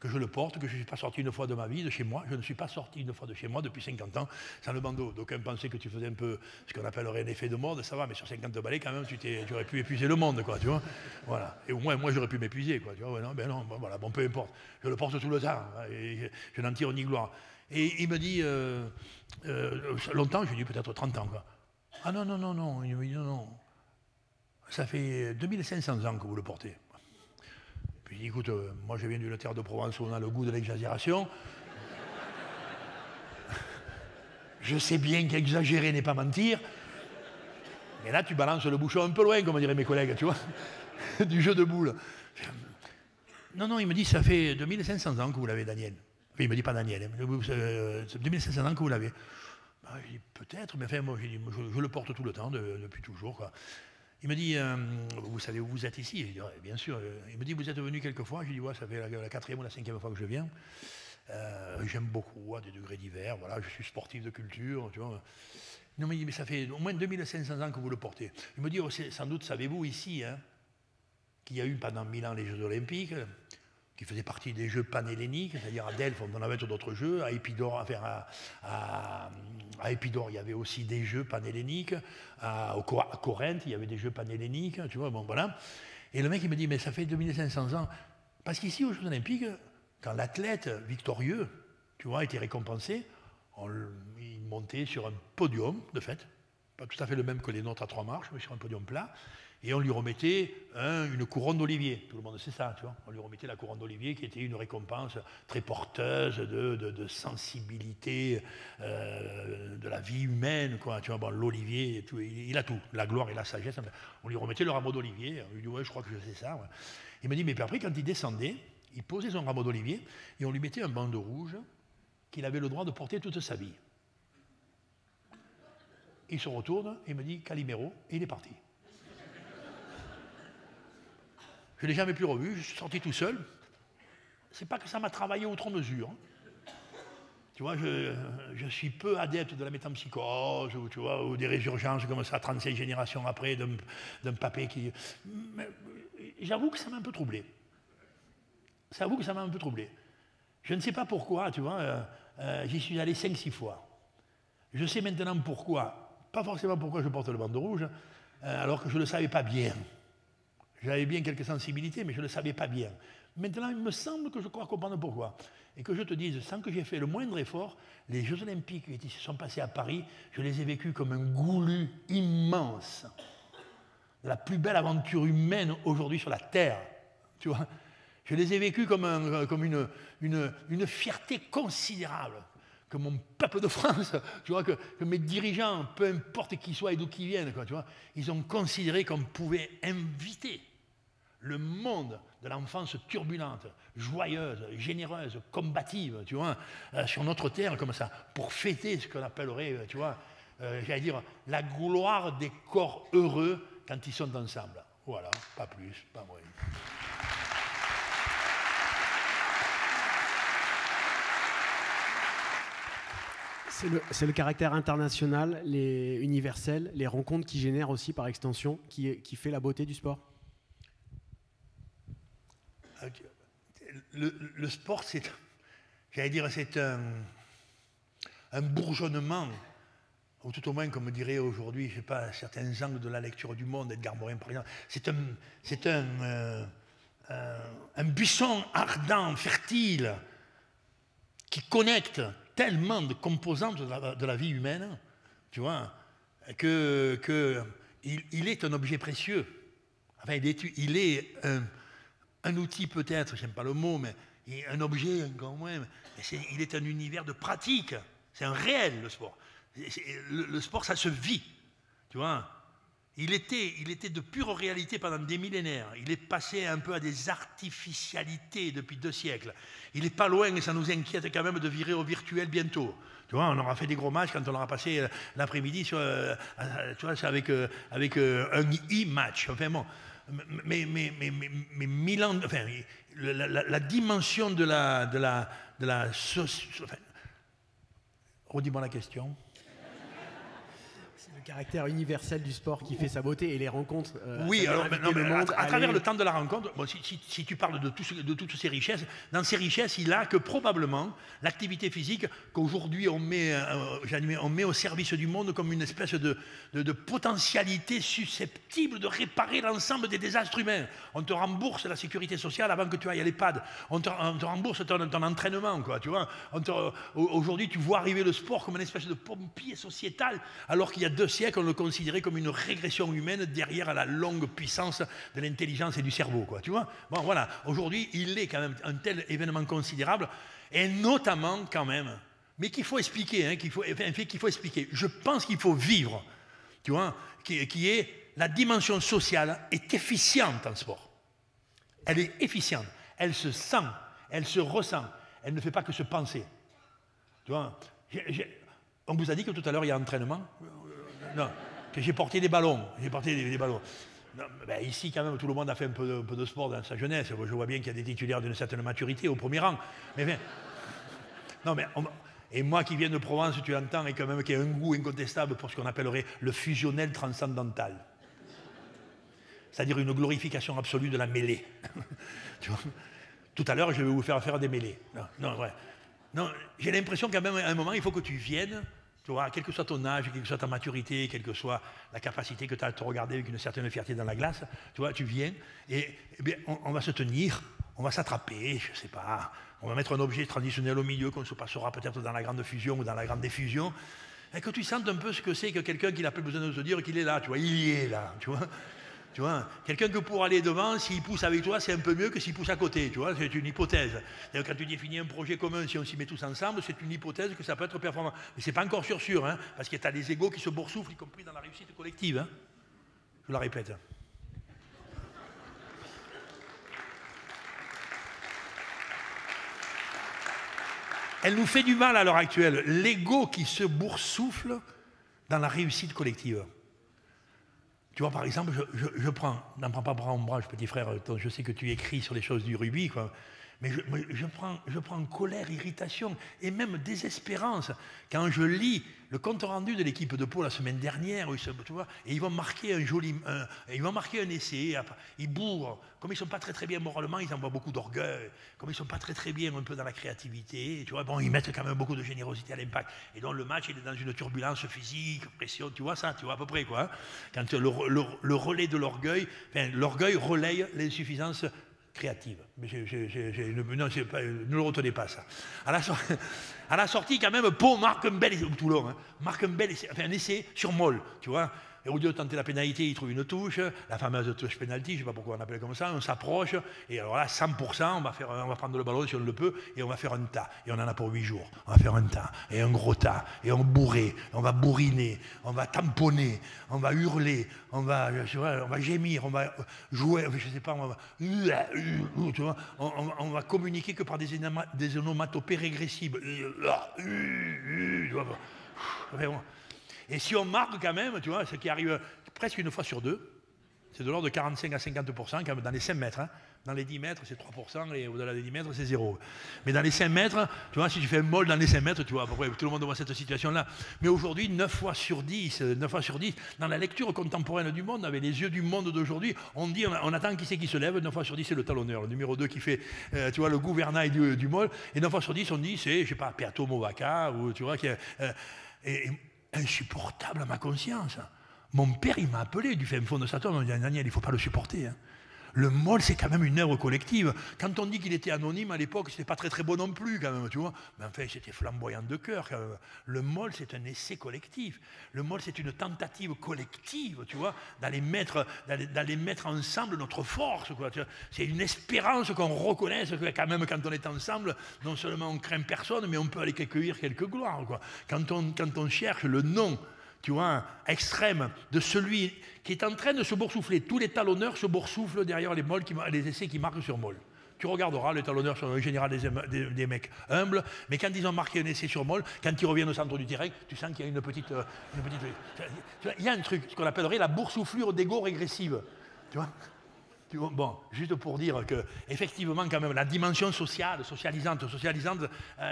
que je le porte, que je ne suis pas sorti une fois de ma vie de chez moi. Je ne suis pas sorti une fois de chez moi depuis 50 ans sans le bandeau. D'aucuns pensaient que tu faisais un peu ce qu'on appellerait un effet de mode, ça va, mais sur 50 balais, quand même, tu aurais pu épuiser le monde, quoi, tu vois. Voilà. Et au moins, moi, j'aurais pu m'épuiser, quoi, tu vois. Ouais, non, ben non, bon, voilà, bon, peu importe. Je le porte tout le temps, et je n'en tire ni gloire. Et il me dit, longtemps, je lui dis peut-être 30 ans, quoi. Ah non, non, non, non, il me dit non. Ça fait 2500 ans que vous le portez. Puis écoute, moi je viens d'une terre de Provence où on a le goût de l'exagération. Je sais bien qu'exagérer n'est pas mentir. Mais là, tu balances le bouchon un peu loin, comme diraient mes collègues, tu vois, du jeu de boules. Non, non, il me dit, ça fait 2500 ans que vous l'avez, Daniel. Enfin, il me dit pas Daniel, c'est 2500 ans que vous l'avez. Ben, je dis, peut-être, mais enfin, moi, je le porte tout le temps, depuis toujours, quoi. Il me dit, vous savez où vous êtes ici? Je dis, ouais, bien sûr. Il me dit, vous êtes venu quelques fois? Je lui dis, ouais, ça fait la 4e ou la 5e fois que je viens. J'aime beaucoup, à des degrés divers. Voilà, je suis sportif de culture, tu vois. Non, mais ça fait au moins 2500 ans que vous le portez. Il me dit, oh, sans doute, savez-vous ici, hein, qu'il y a eu pendant 1000 ans les Jeux Olympiques, qui faisaient partie des Jeux panhelléniques, c'est-à-dire à Delphes, on en avait d'autres jeux, à Épidore, enfin à Épidore, il y avait aussi des Jeux panhelléniques, à Corinthe, il y avait des Jeux panhelléniques, tu vois, bon, voilà. Et le mec, il me dit, mais ça fait 2500 ans, parce qu'ici, aux Jeux Olympiques, quand l'athlète victorieux, tu vois, était récompensé, il montait sur un podium, de fait, pas tout à fait le même que les nôtres à 3 marches, mais sur un podium plat, et on lui remettait une couronne d'olivier. Tout le monde sait ça, tu vois. On lui remettait la couronne d'olivier qui était une récompense très porteuse de sensibilité de la vie humaine, quoi. Tu vois, bon, l'olivier, il a tout, la gloire et la sagesse. On lui remettait le rameau d'olivier. On lui dit, ouais, je crois que je sais ça. Ouais. Il me dit, mais puis après, quand il descendait, il posait son rameau d'olivier et on lui mettait un bandeau rouge qu'il avait le droit de porter toute sa vie. Il se retourne et me dit, Calimero, et il est parti. Je ne l'ai jamais plus revu, je suis sorti tout seul. C'est pas que ça m'a travaillé outre mesure. Tu vois, je suis peu adepte de la métempsychose, tu vois, ou des résurgences comme ça, 35 générations après, d'un papé qui... Mais, j'avoue que ça m'a un peu troublé. Je ne sais pas pourquoi, tu vois, j'y suis allé 5-6 fois. Je sais maintenant pourquoi, pas forcément pourquoi je porte le bandeau rouge, alors que je ne le savais pas bien. J'avais bien quelques sensibilités, mais je ne le savais pas bien. Maintenant, il me semble que je crois comprendre pourquoi. Et que je te dise, sans que j'ai fait le moindre effort, les Jeux Olympiques qui se sont passés à Paris, je les ai vécus comme un goulu immense. La plus belle aventure humaine aujourd'hui sur la Terre. Tu vois, je les ai vécus comme une fierté considérable. Que mon peuple de France, tu vois, que mes dirigeants, peu importe qui soient et d'où qu'ils viennent, quoi, tu vois, ils ont considéré qu'on pouvait inviter le monde de l'enfance turbulente, joyeuse, généreuse, combative, tu vois, sur notre terre comme ça, pour fêter ce qu'on appellerait, tu vois, j'allais dire, la gloire des corps heureux quand ils sont ensemble. Voilà, pas plus, pas moins. C'est le caractère international, universel, les rencontres qui génèrent aussi par extension, qui fait la beauté du sport. Le sport, j'allais dire, c'est un bourgeonnement ou tout au moins, comme dirait aujourd'hui, je sais pas, certains angles de la lecture du Monde, Edgar Morin par exemple, c'est un buisson ardent, fertile, qui connecte tellement de composantes de la vie humaine, tu vois, il est un objet précieux. Enfin, il est un outil peut-être, j'aime pas le mot, mais un objet quand même. Il est un univers de pratique. C'est un réel, le sport. Le sport, ça se vit, tu vois. Il était de pure réalité pendant des millénaires. Il est passé un peu à des artificialités depuis 2 siècles. Il n'est pas loin, et ça nous inquiète quand même, de virer au virtuel bientôt. Tu vois, on aura fait des gros matchs quand on aura passé l'après-midi tu vois, avec un e-match. Enfin bon, mais Milan, enfin, la dimension de la enfin, redis-moi la question. Le caractère universel du sport qui fait sa beauté et les rencontres. Oui, alors, à travers le temps de la rencontre, bon, si tu parles de toutes ces richesses, dans ces richesses, il a que probablement l'activité physique qu'aujourd'hui on met au service du monde comme une espèce de potentialité susceptible de réparer l'ensemble des désastres humains. On te rembourse la sécurité sociale avant que tu ailles à l'EHPAD. On te rembourse ton entraînement, quoi, tu vois. Aujourd'hui, tu vois arriver le sport comme une espèce de pompier sociétal, alors qu'il y a 2 siècles, on le considérait comme une régression humaine derrière la longue puissance de l'intelligence et du cerveau, quoi, tu vois. Bon, voilà, aujourd'hui, il est quand même un tel événement considérable, et notamment, quand même, mais qu'il faut expliquer, hein, qu'il faut expliquer. Je pense qu'il faut vivre, tu vois, qui est la dimension sociale est efficiente en sport. Elle est efficiente, elle se sent, elle se ressent, elle ne fait pas que se penser. Tu vois, on vous a dit que tout à l'heure, il y a entraînement. Non, que j'ai porté des ballons. J'ai porté des ballons. Non, ben ici, quand même, tout le monde a fait un peu de sport dans sa jeunesse. Je vois bien qu'il y a des titulaires d'une certaine maturité au premier rang. Mais bien, non, mais et moi qui viens de Provence, tu entends, et quand même qu'il y a un goût incontestable pour ce qu'on appellerait le fusionnel transcendantal. C'est-à-dire une glorification absolue de la mêlée. Tu vois, tout à l'heure, je vais vous faire des mêlées. Non, ouais. Non, j'ai l'impression qu'à même à un moment, il faut que tu viennes. Tu vois, quel que soit ton âge, quelle que soit ta maturité, quelle que soit la capacité que tu as de te regarder avec une certaine fierté dans la glace, tu vois, tu viens et bien, on va se tenir, on va s'attraper, je ne sais pas, on va mettre un objet traditionnel au milieu qu'on se passera peut-être dans la grande fusion ou dans la grande diffusion, et que tu sentes un peu ce que c'est que quelqu'un qui n'a plus besoin de te dire qu'il est là, tu vois, il y est là, tu vois. Tu vois, quelqu'un que pour aller devant, s'il pousse avec toi, c'est un peu mieux que s'il pousse à côté. Tu vois, c'est une hypothèse. D'ailleurs, quand tu définis un projet commun, si on s'y met tous ensemble, c'est une hypothèse que ça peut être performant. Mais c'est pas encore sûr, hein, parce que tu as des égos qui se boursouflent, y compris dans la réussite collective. Hein. Je la répète. Elle nous fait du mal à l'heure actuelle. L'ego qui se boursoufle dans la réussite collective. Tu vois, par exemple, n'en prends pas bras en bras, petit frère, je sais que tu écris sur les choses du rugby, quoi, mais je prends colère, irritation et même désespérance quand je lis le compte rendu de l'équipe de Pau la semaine dernière, tu vois, et ils vont marquer un essai, ils bourrent, comme ils ne sont pas très très bien moralement, ils envoient beaucoup d'orgueil, comme ils ne sont pas très très bien un peu dans la créativité, tu vois, bon, ils mettent quand même beaucoup de générosité à l'impact, et donc le match il est dans une turbulence physique, pression, tu vois ça, tu vois à peu près quoi, hein, quand le relais de l'orgueil, enfin, l'orgueil relaye l'insuffisance créative. Mais ne le retenez pas, ça. À la sortie, quand même, Pau marque un bel essai, Toulon, hein, marque un essai sur Moll, tu vois. Et au lieu de tenter la pénalité, il trouve une touche, la fameuse touche pénalty, je ne sais pas pourquoi on appelle comme ça, on s'approche, et alors là, 100%, on va prendre le ballon si on le peut, et on va faire un tas. Et on en a pour 8 jours. On va faire un tas, et un gros tas, et on bourrer, on va bourriner, on va tamponner, on va hurler, on va gémir, on va jouer, je ne sais pas, tu vois, on va communiquer que par des onomatopées régressibles. Tu vois, et si on marque quand même, tu vois, ce qui arrive presque une fois sur 2, c'est de l'ordre de 45 à 50% quand même dans les 5 mètres. Hein. Dans les 10 mètres, c'est 3%, et au-delà des 10 mètres, c'est 0. Mais dans les 5 mètres, tu vois, si tu fais un Moll dans les 5 mètres, tu vois, à peu près, tout le monde voit cette situation-là. Mais aujourd'hui, 9 fois sur 10, dans la lecture contemporaine du monde, avec les yeux du monde d'aujourd'hui, on attend qui c'est qui se lève, 9 fois sur 10, c'est le talonneur, le numéro 2 qui fait, tu vois, le gouvernail du Moll, et 9 fois sur 10, on dit, c'est, je sais pas, Peato Movaca, ou tu vois, insupportable à ma conscience. Mon père, il m'a appelé du fin fond de sa tombe, il m'a dit, Daniel, il ne faut pas le supporter. Hein. Le Moll, c'est quand même une œuvre collective. Quand on dit qu'il était anonyme à l'époque, c'était pas très très beau non plus, quand même, tu vois. Mais enfin, c'était flamboyant de cœur, quand même. Le Moll, c'est un essai collectif. Le Moll, c'est une tentative collective, tu vois, d'aller mettre ensemble notre force, quoi. C'est une espérance qu'on reconnaisse que quand même, quand on est ensemble, non seulement on craint personne, mais on peut aller cueillir quelques gloires, quoi. Quand on cherche le nom, tu vois, extrême de celui qui est en train de se boursoufler. Tous les talonneurs se boursouflent derrière les essais qui marquent sur Moll. Tu regarderas, les talonneurs sont en général des mecs humbles, mais quand ils ont marqué un essai sur Moll, quand ils reviennent au centre du terrain, tu sens qu'il y a une petite... Il y a un truc, ce qu'on appellerait la boursouflure d'ego régressive. Tu vois ? Bon, juste pour dire que effectivement, quand même, la dimension socialisante,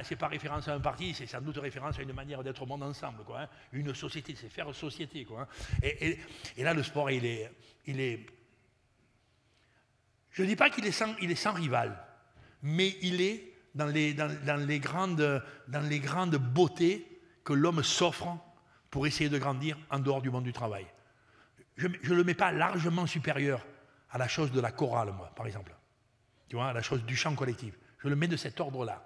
c'est pas référence à un parti, c'est sans doute référence à une manière d'être au monde ensemble, quoi. Hein. Une société, c'est faire société, quoi. Hein. Et là, le sport, il est. Je ne dis pas qu'il est sans rival, mais il est dans les grandes beautés que l'homme s'offre pour essayer de grandir en dehors du monde du travail. Je ne le mets pas largement supérieur à la chose de la chorale, moi, par exemple. Tu vois, à la chose du chant collectif. Je le mets de cet ordre-là.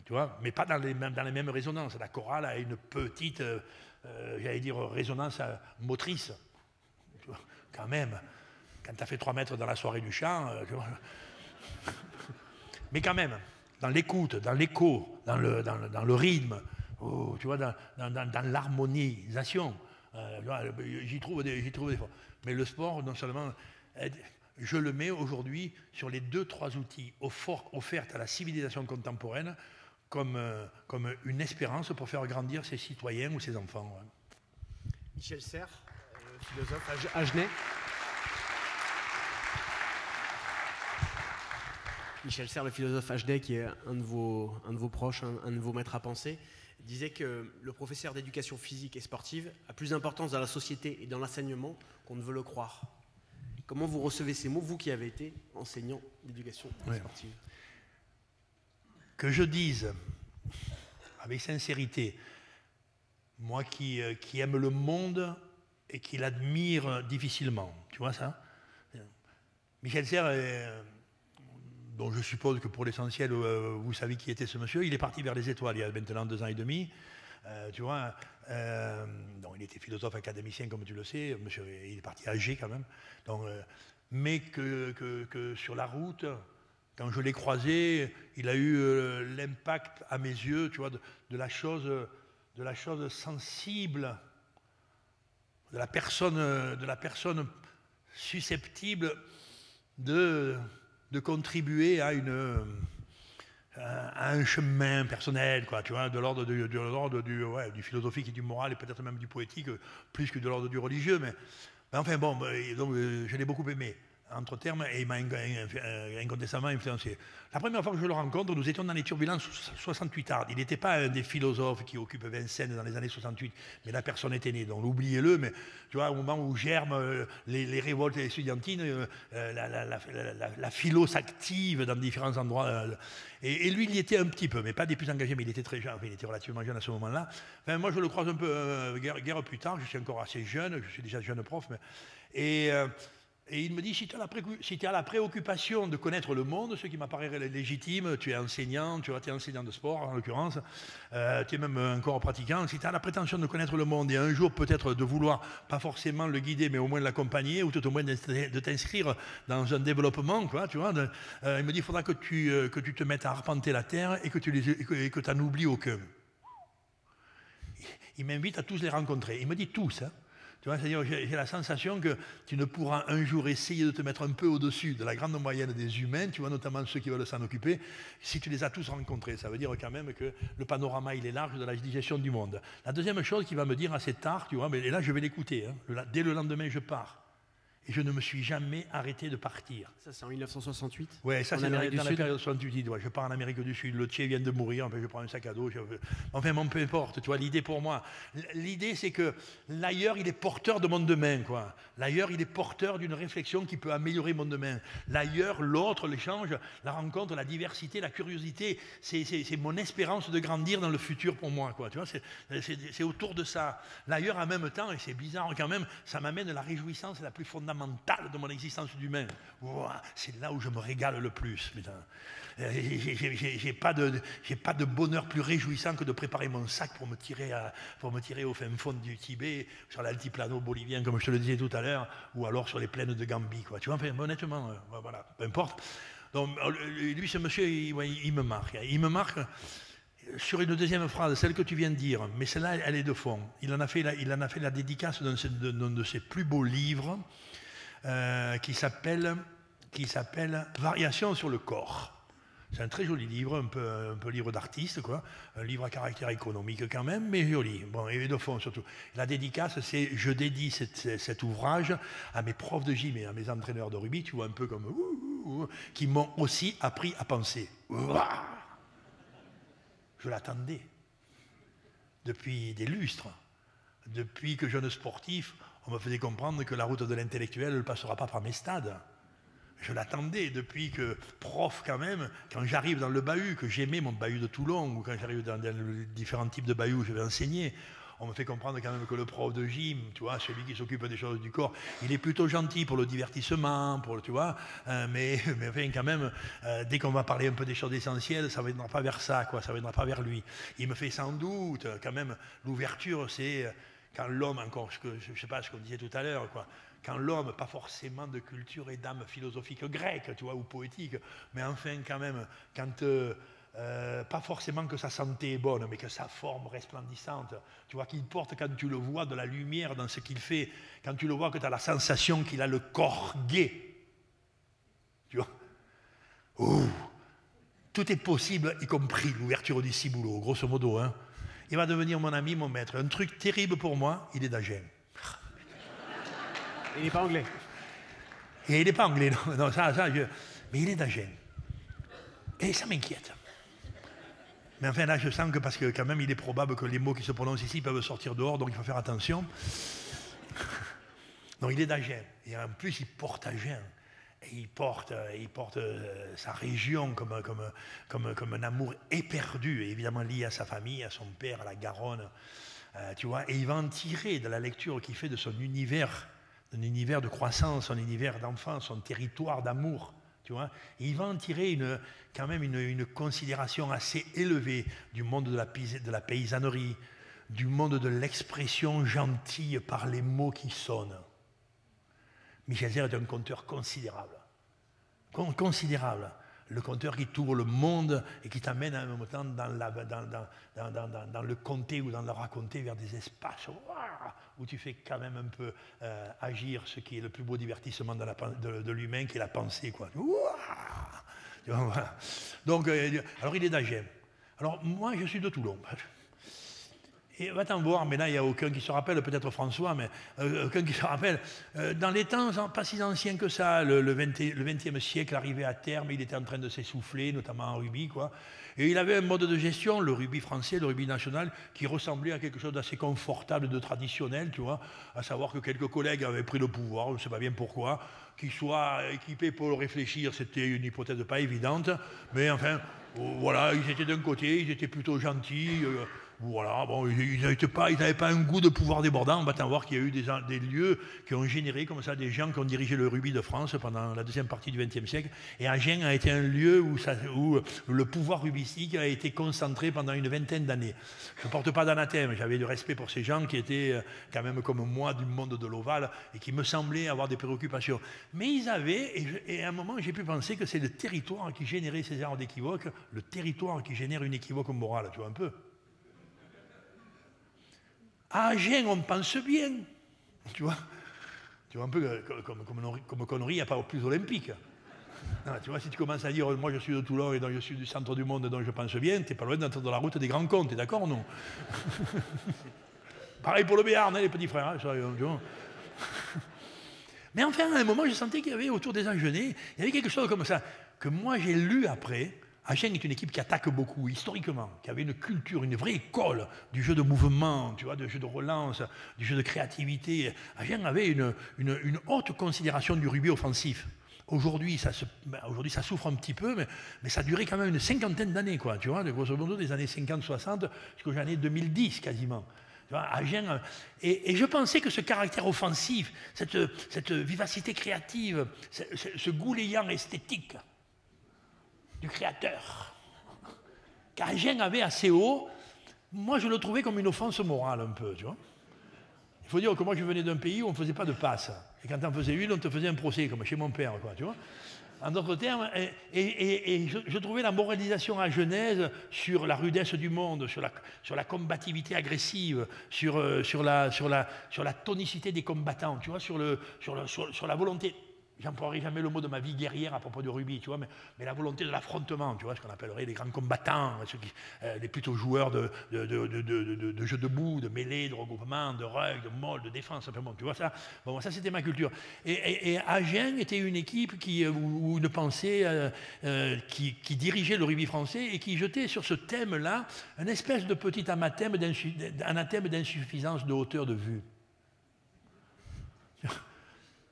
Tu vois, mais pas dans les mêmes résonances. La chorale a une petite, j'allais dire, résonance motrice. Tu vois, quand même. Quand tu as fait 3 mètres dans la soirée du chant, tu vois. Mais quand même, dans l'écoute, dans l'écho, dans le rythme, tu vois, dans l'harmonisation, j'y trouve des fois. Mais le sport, non seulement... Je le mets aujourd'hui sur les 2-3 outils offerts à la civilisation contemporaine comme une espérance pour faire grandir ses citoyens ou ses enfants. Ouais. Michel Serres, philosophe agenais. Michel Serres, le philosophe agenais, qui est un de vos proches, un de vos maîtres à penser, disait que le professeur d'éducation physique et sportive a plus d'importance dans la société et dans l'enseignement qu'on ne veut le croire. Comment vous recevez ces mots, vous qui avez été enseignant d'éducation sportive ? Que je dise, avec sincérité, moi qui aime le monde et qui l'admire difficilement, tu vois ça ? Michel Serres, dont je suppose que pour l'essentiel, vous savez qui était ce monsieur, il est parti vers les étoiles il y a maintenant 2 ans et demi. Tu vois, il était philosophe académicien, comme tu le sais, monsieur, il est parti âgé quand même. Donc, mais que sur la route, quand je l'ai croisé, il a eu l'impact à mes yeux, tu vois, de la chose sensible, de la personne susceptible de contribuer à un chemin personnel, quoi, tu vois, de l'ordre du philosophique et du moral, et peut-être même du poétique, plus que de l'ordre du religieux, mais enfin bon, donc, je l'ai beaucoup aimé, entre termes, et il m'a incontestablement influencé. La première fois que je le rencontre, nous étions dans les turbulences 68 ardes. Il n'était pas un des philosophes qui occupent Vincennes dans les années 68, mais la personne était née, donc oubliez-le, mais tu vois, au moment où germent les révoltes estudiantines, la philo s'active dans différents endroits, et lui, il y était un petit peu, mais pas des plus engagés, mais il était très jeune, enfin, il était relativement jeune à ce moment-là. Enfin, moi, je le croise un peu guère plus tard, je suis encore assez jeune, je suis déjà jeune prof, et il me dit, si tu as la préoccupation de connaître le monde, ce qui m'apparaît légitime, tu es enseignant, tu es enseignant de sport en l'occurrence, tu es même encore pratiquant, si tu as la prétention de connaître le monde et un jour peut-être de vouloir, pas forcément le guider, mais au moins l'accompagner, ou tout au moins de t'inscrire dans un développement, quoi, tu vois, il me dit, il faudra que tu te mettes à arpenter la terre et que tu n'en oublies aucun. Il m'invite à tous les rencontrer. Il me dit tous, hein. Tu vois, c'est-à-dire, j'ai la sensation que tu ne pourras un jour essayer de te mettre un peu au-dessus de la grande moyenne des humains, tu vois, notamment ceux qui veulent s'en occuper, si tu les as tous rencontrés. Ça veut dire quand même que le panorama, il est large de la digestion du monde. La deuxième chose qu'il va me dire assez tard, tu vois, et là, je vais l'écouter. Hein, dès le lendemain, je pars. Et je ne me suis jamais arrêté de partir. Ça, c'est en 1968? Oui, ça c'est dans la période 68. Ouais. Je pars en Amérique du Sud, le Che vient de mourir, enfin, je prends un sac à dos. Enfin, peu importe, tu vois, l'idée pour moi. L'idée, c'est que l'ailleurs, il est porteur de mon demain, quoi. L'ailleurs, il est porteur d'une réflexion qui peut améliorer mon demain. L'ailleurs, l'autre, l'échange, la rencontre, la diversité, la curiosité, c'est mon espérance de grandir dans le futur pour moi, quoi. Tu vois, c'est autour de ça. L'ailleurs, en même temps, et c'est bizarre quand même, ça m'amène la réjouissance la plus fondamentale de mon existence d'humain. C'est là où je me régale le plus. J'ai pas de bonheur plus réjouissant que de préparer mon sac pour me tirer au fin fond du Tibet, sur l'altiplano bolivien, comme je te le disais tout à l'heure, ou alors sur les plaines de Gambie, quoi. Tu vois, enfin, honnêtement, voilà, peu importe. Donc, lui, ce monsieur, il me marque. Il me marque sur une deuxième phrase, celle que tu viens de dire, mais celle-là, elle est de fond. Il en a fait la dédicace d'un de ses plus beaux livres, qui s'appelle Variations sur le corps. C'est un très joli livre, un peu livre d'artiste, quoi. Un livre à caractère économique quand même, mais joli. Bon, et de fond surtout. La dédicace, c'est je dédie cet ouvrage à mes profs de gym et à mes entraîneurs de rugby, tu vois, un peu comme qui m'ont aussi appris à penser. Je l'attendais depuis des lustres, depuis que jeune sportif. On me faisait comprendre que la route de l'intellectuel ne passera pas par mes stades. Je l'attendais depuis que, prof quand même, quand j'arrive dans le bahut, que j'aimais mon bahut de Toulon, ou quand j'arrive dans les différents types de bahuts où je vais enseigner, on me fait comprendre quand même que le prof de gym, tu vois, celui qui s'occupe des choses du corps, il est plutôt gentil pour le divertissement, tu vois, mais enfin quand même, dès qu'on va parler un peu des choses essentielles, ça ne viendra pas vers ça, quoi, ça ne viendra pas vers lui. Il me fait sans doute, quand même, l'ouverture, c'est... Quand l'homme, encore, je ne sais pas ce qu'on disait tout à l'heure, quoi, quand l'homme, pas forcément de culture et d'âme philosophique grecque, tu vois, ou poétique, mais enfin quand même, quand, pas forcément que sa santé est bonne, mais que sa forme resplendissante, tu vois, qu'il porte quand tu le vois de la lumière dans ce qu'il fait, quand tu le vois que tu as la sensation qu'il a le corps gai, tu vois, tout est possible, y compris l'ouverture du ciboulot, grosso modo, hein. Il va devenir mon ami, mon maître. Un truc terrible pour moi, il est d'Agen. Il n'est pas anglais. Et il n'est pas anglais, non, mais il est d'Agen. Et ça m'inquiète. Mais enfin, là, je sens que, parce que quand même, il est probable que les mots qui se prononcent ici peuvent sortir dehors, donc il faut faire attention. Donc il est d'Agen. Et en plus, il porte Agen. Et il porte sa région comme un amour éperdu, et évidemment lié à sa famille, à son père, à la Garonne, tu vois. Et il va en tirer de la lecture qu'il fait de son univers, un univers de croissance, son univers d'enfance, son territoire d'amour, tu vois. Et il va en tirer quand même une considération assez élevée du monde de la paysannerie, du monde de l'expression gentille par les mots qui sonnent. Michel Serres est un conteur considérable. Considérable. Le conteur qui t'ouvre le monde et qui t'amène en même temps dans le conter ou dans le raconter vers des espaces où tu fais quand même un peu agir ce qui est le plus beau divertissement de l'humain, qui est la pensée, quoi. Voilà. Donc, alors il est d'Agen. Alors moi, je suis de Toulon. Et va t'en voir, mais là, il n'y a aucun qui se rappelle, peut-être François, mais aucun qui se rappelle. Dans les temps pas si anciens que ça, le XXe siècle arrivait à terme, il était en train de s'essouffler, notamment en rugby, quoi. Et il avait un mode de gestion, le rugby français, le rugby national, qui ressemblait à quelque chose d'assez confortable, de traditionnel, tu vois, à savoir que quelques collègues avaient pris le pouvoir, on ne sait pas bien pourquoi, qu'ils soient équipés pour le réfléchir, c'était une hypothèse pas évidente, mais enfin, voilà, ils étaient d'un côté, ils étaient plutôt gentils. Voilà, bon, ils n'avaient pas un goût de pouvoir débordant. On va t'en voir qu'il y a eu des lieux qui ont généré comme ça des gens qui ont dirigé le rugby de France pendant la deuxième partie du XXe siècle. Et Agen a été un lieu où le pouvoir rugbyistique a été concentré pendant une vingtaine d'années. Je ne porte pas d'anathème, j'avais du respect pour ces gens qui étaient quand même comme moi du monde de l'Oval et qui me semblaient avoir des préoccupations. Mais ils avaient, et à un moment j'ai pu penser que c'est le territoire qui générait ces genres d'équivoques, le territoire qui génère une équivoque morale, tu vois un peu. À Agen, on pense bien, tu vois un peu comme connerie, il n'y a pas plus olympique. Non, tu vois, si tu commences à dire, moi je suis de Toulon et donc je suis du centre du monde, donc je pense bien, tu n'es pas loin d'entrer dans la route des grands comptes, tu es d'accord ou non? Pareil pour le Béarn, les petits frères. Hein, Mais enfin, à un moment, je sentais qu'il y avait autour des Agenais, il y avait quelque chose comme ça, que moi j'ai lu après. Agen est une équipe qui attaque beaucoup, historiquement, qui avait une culture, une vraie école du jeu de mouvement, tu vois, du jeu de relance, du jeu de créativité. Agen avait une haute considération du rugby offensif. Aujourd'hui, ça souffre un petit peu, mais ça a duré quand même une cinquantaine d'années, quoi, tu vois, grosso modo des années 50-60 jusqu'aux années 2010 quasiment. Tu vois, Agen, et je pensais que ce caractère offensif, cette vivacité créative, ce goût l'ayant esthétique du créateur, qu'Agen avait assez haut, moi je le trouvais comme une offense morale un peu, tu vois. Il faut dire que moi je venais d'un pays où on ne faisait pas de passe. Et quand on en faisait une, on te faisait un procès, comme chez mon père, quoi, tu vois. En d'autres termes, et je trouvais la moralisation à Genèse sur la rudesse du monde, sur la combativité agressive, sur la tonicité des combattants, tu vois, sur la volonté. J'emploierai jamais le mot de ma vie guerrière à propos du rugby, tu vois, mais la volonté de l'affrontement, tu vois, ce qu'on appellerait les grands combattants, les plutôt joueurs de jeux debout, de mêlée, de regroupement, de rug, de molle, de défense, simplement, tu vois ça. Bon, ça c'était ma culture. Et Agen était une équipe ou une pensée qui dirigeait le rugby français et qui jetait sur ce thème-là une espèce de petit anathème d'insuffisance de hauteur de vue.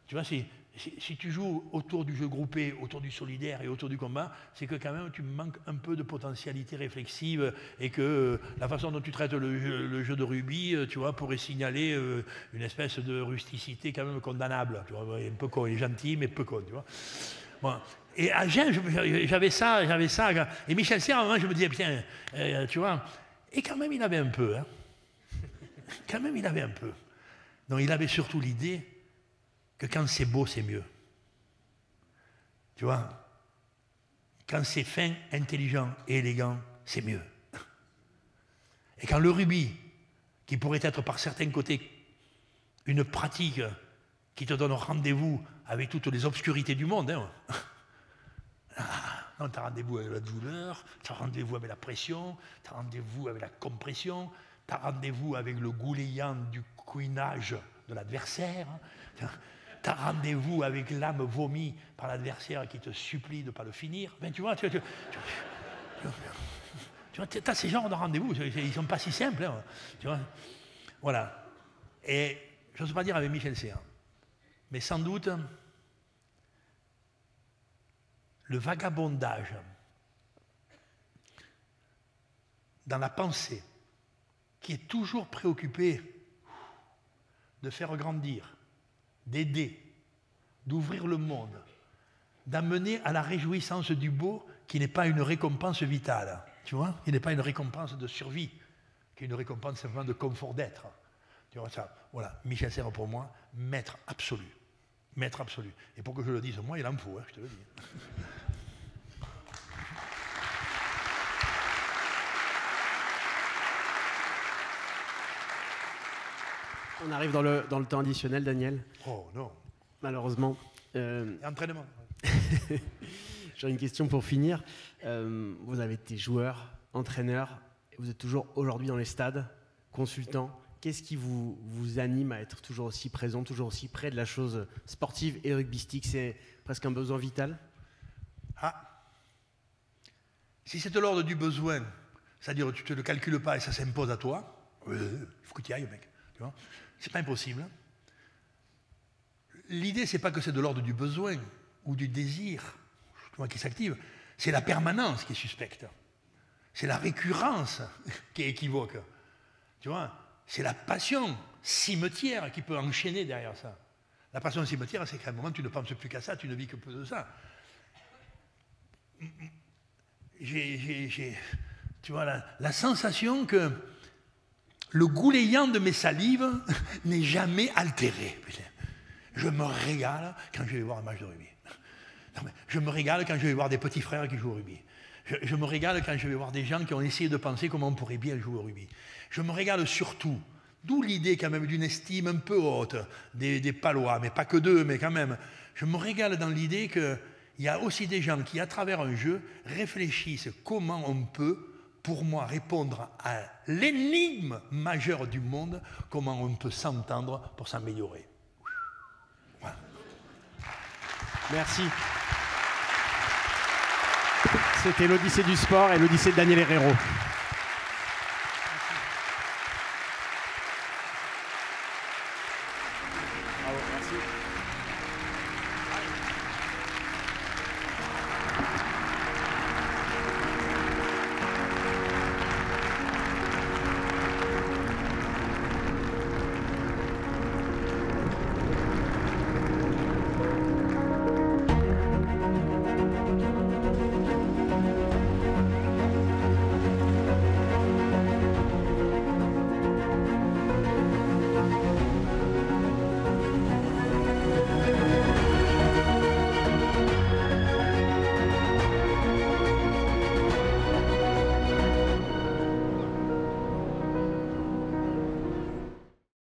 Tu vois, si tu joues autour du jeu groupé, autour du solidaire et autour du combat, c'est que quand même tu manques un peu de potentialité réflexive et que la façon dont tu traites le jeu de rugby, tu vois, pourrait signaler une espèce de rusticité quand même condamnable. Tu vois, un peu con, il est gentil mais peu con, tu vois. Bon. Et à Agen, j'avais ça. Et Michel Serres, à un moment, je me disais, putain, tu vois, et quand même il avait un peu, hein. Quand même il avait un peu. Non, il avait surtout l'idée que quand c'est beau, c'est mieux. Tu vois, quand c'est fin, intelligent et élégant, c'est mieux. Et quand le rugby, qui pourrait être par certains côtés une pratique qui te donne rendez-vous avec toutes les obscurités du monde, hein. Non, tu as rendez-vous avec la douleur, tu as rendez-vous avec la pression, tu as rendez-vous avec la compression, tu as rendez-vous avec le goulayant du couinage de l'adversaire, hein. Tu as rendez-vous avec l'âme vomi par l'adversaire qui te supplie de ne pas le finir. Ben, tu vois, tu as ces genres de rendez-vous, ils ne sont pas si simples. Hein, tu vois. Voilà. Et je n'ose pas dire avec Michel Serres, mais sans doute, le vagabondage dans la pensée qui est toujours préoccupé de faire grandir, d'aider, d'ouvrir le monde, d'amener à la réjouissance du beau qui n'est pas une récompense vitale, tu vois, qui n'est pas une récompense de survie, qui est une récompense simplement de confort d'être. Tu vois ça, voilà, Michel Serres pour moi, maître absolu. Maître absolu. Et pour que je le dise, moi, il en faut, hein, je te le dis. On arrive dans le temps additionnel, Daniel. Oh non. Malheureusement. Entraînement. J'ai une question pour finir. Vous avez été joueur, entraîneur, et vous êtes toujours aujourd'hui dans les stades, consultant. Qu'est-ce qui vous anime à être toujours aussi présent, toujours aussi près de la chose sportive et rugbystique? C'est presque un besoin vital? Si c'est de l'ordre du besoin, c'est-à-dire que tu ne te le calcules pas et ça s'impose à toi, il faut que tu y ailles, mec. Tu vois, c'est pas impossible. L'idée, c'est pas que c'est de l'ordre du besoin ou du désir, tu vois, qui s'active. C'est la permanence qui est suspecte. C'est la récurrence qui est équivoque. Tu vois, c'est la passion cimetière qui peut enchaîner derrière ça. La passion cimetière, c'est qu'à un moment, tu ne penses plus qu'à ça, tu ne vis que peu de ça. J'ai tu vois, la sensation que le goulayant de mes salives n'est jamais altéré. Je me régale quand je vais voir un match de rugby. Non, mais je me régale quand je vais voir des petits frères qui jouent au rugby. Je me régale quand je vais voir des gens qui ont essayé de penser comment on pourrait bien jouer au rugby. Je me régale surtout, d'où l'idée quand même d'une estime un peu haute des Palois, mais pas que d'eux, mais quand même. Je me régale dans l'idée qu'il y a aussi des gens qui, à travers un jeu, réfléchissent comment on peut, pour moi, répondre à l'énigme majeure du monde, comment on peut s'entendre pour s'améliorer. Voilà. Merci. C'était l'Odyssée du sport et l'Odyssée de Daniel Herrero. Bravo, merci.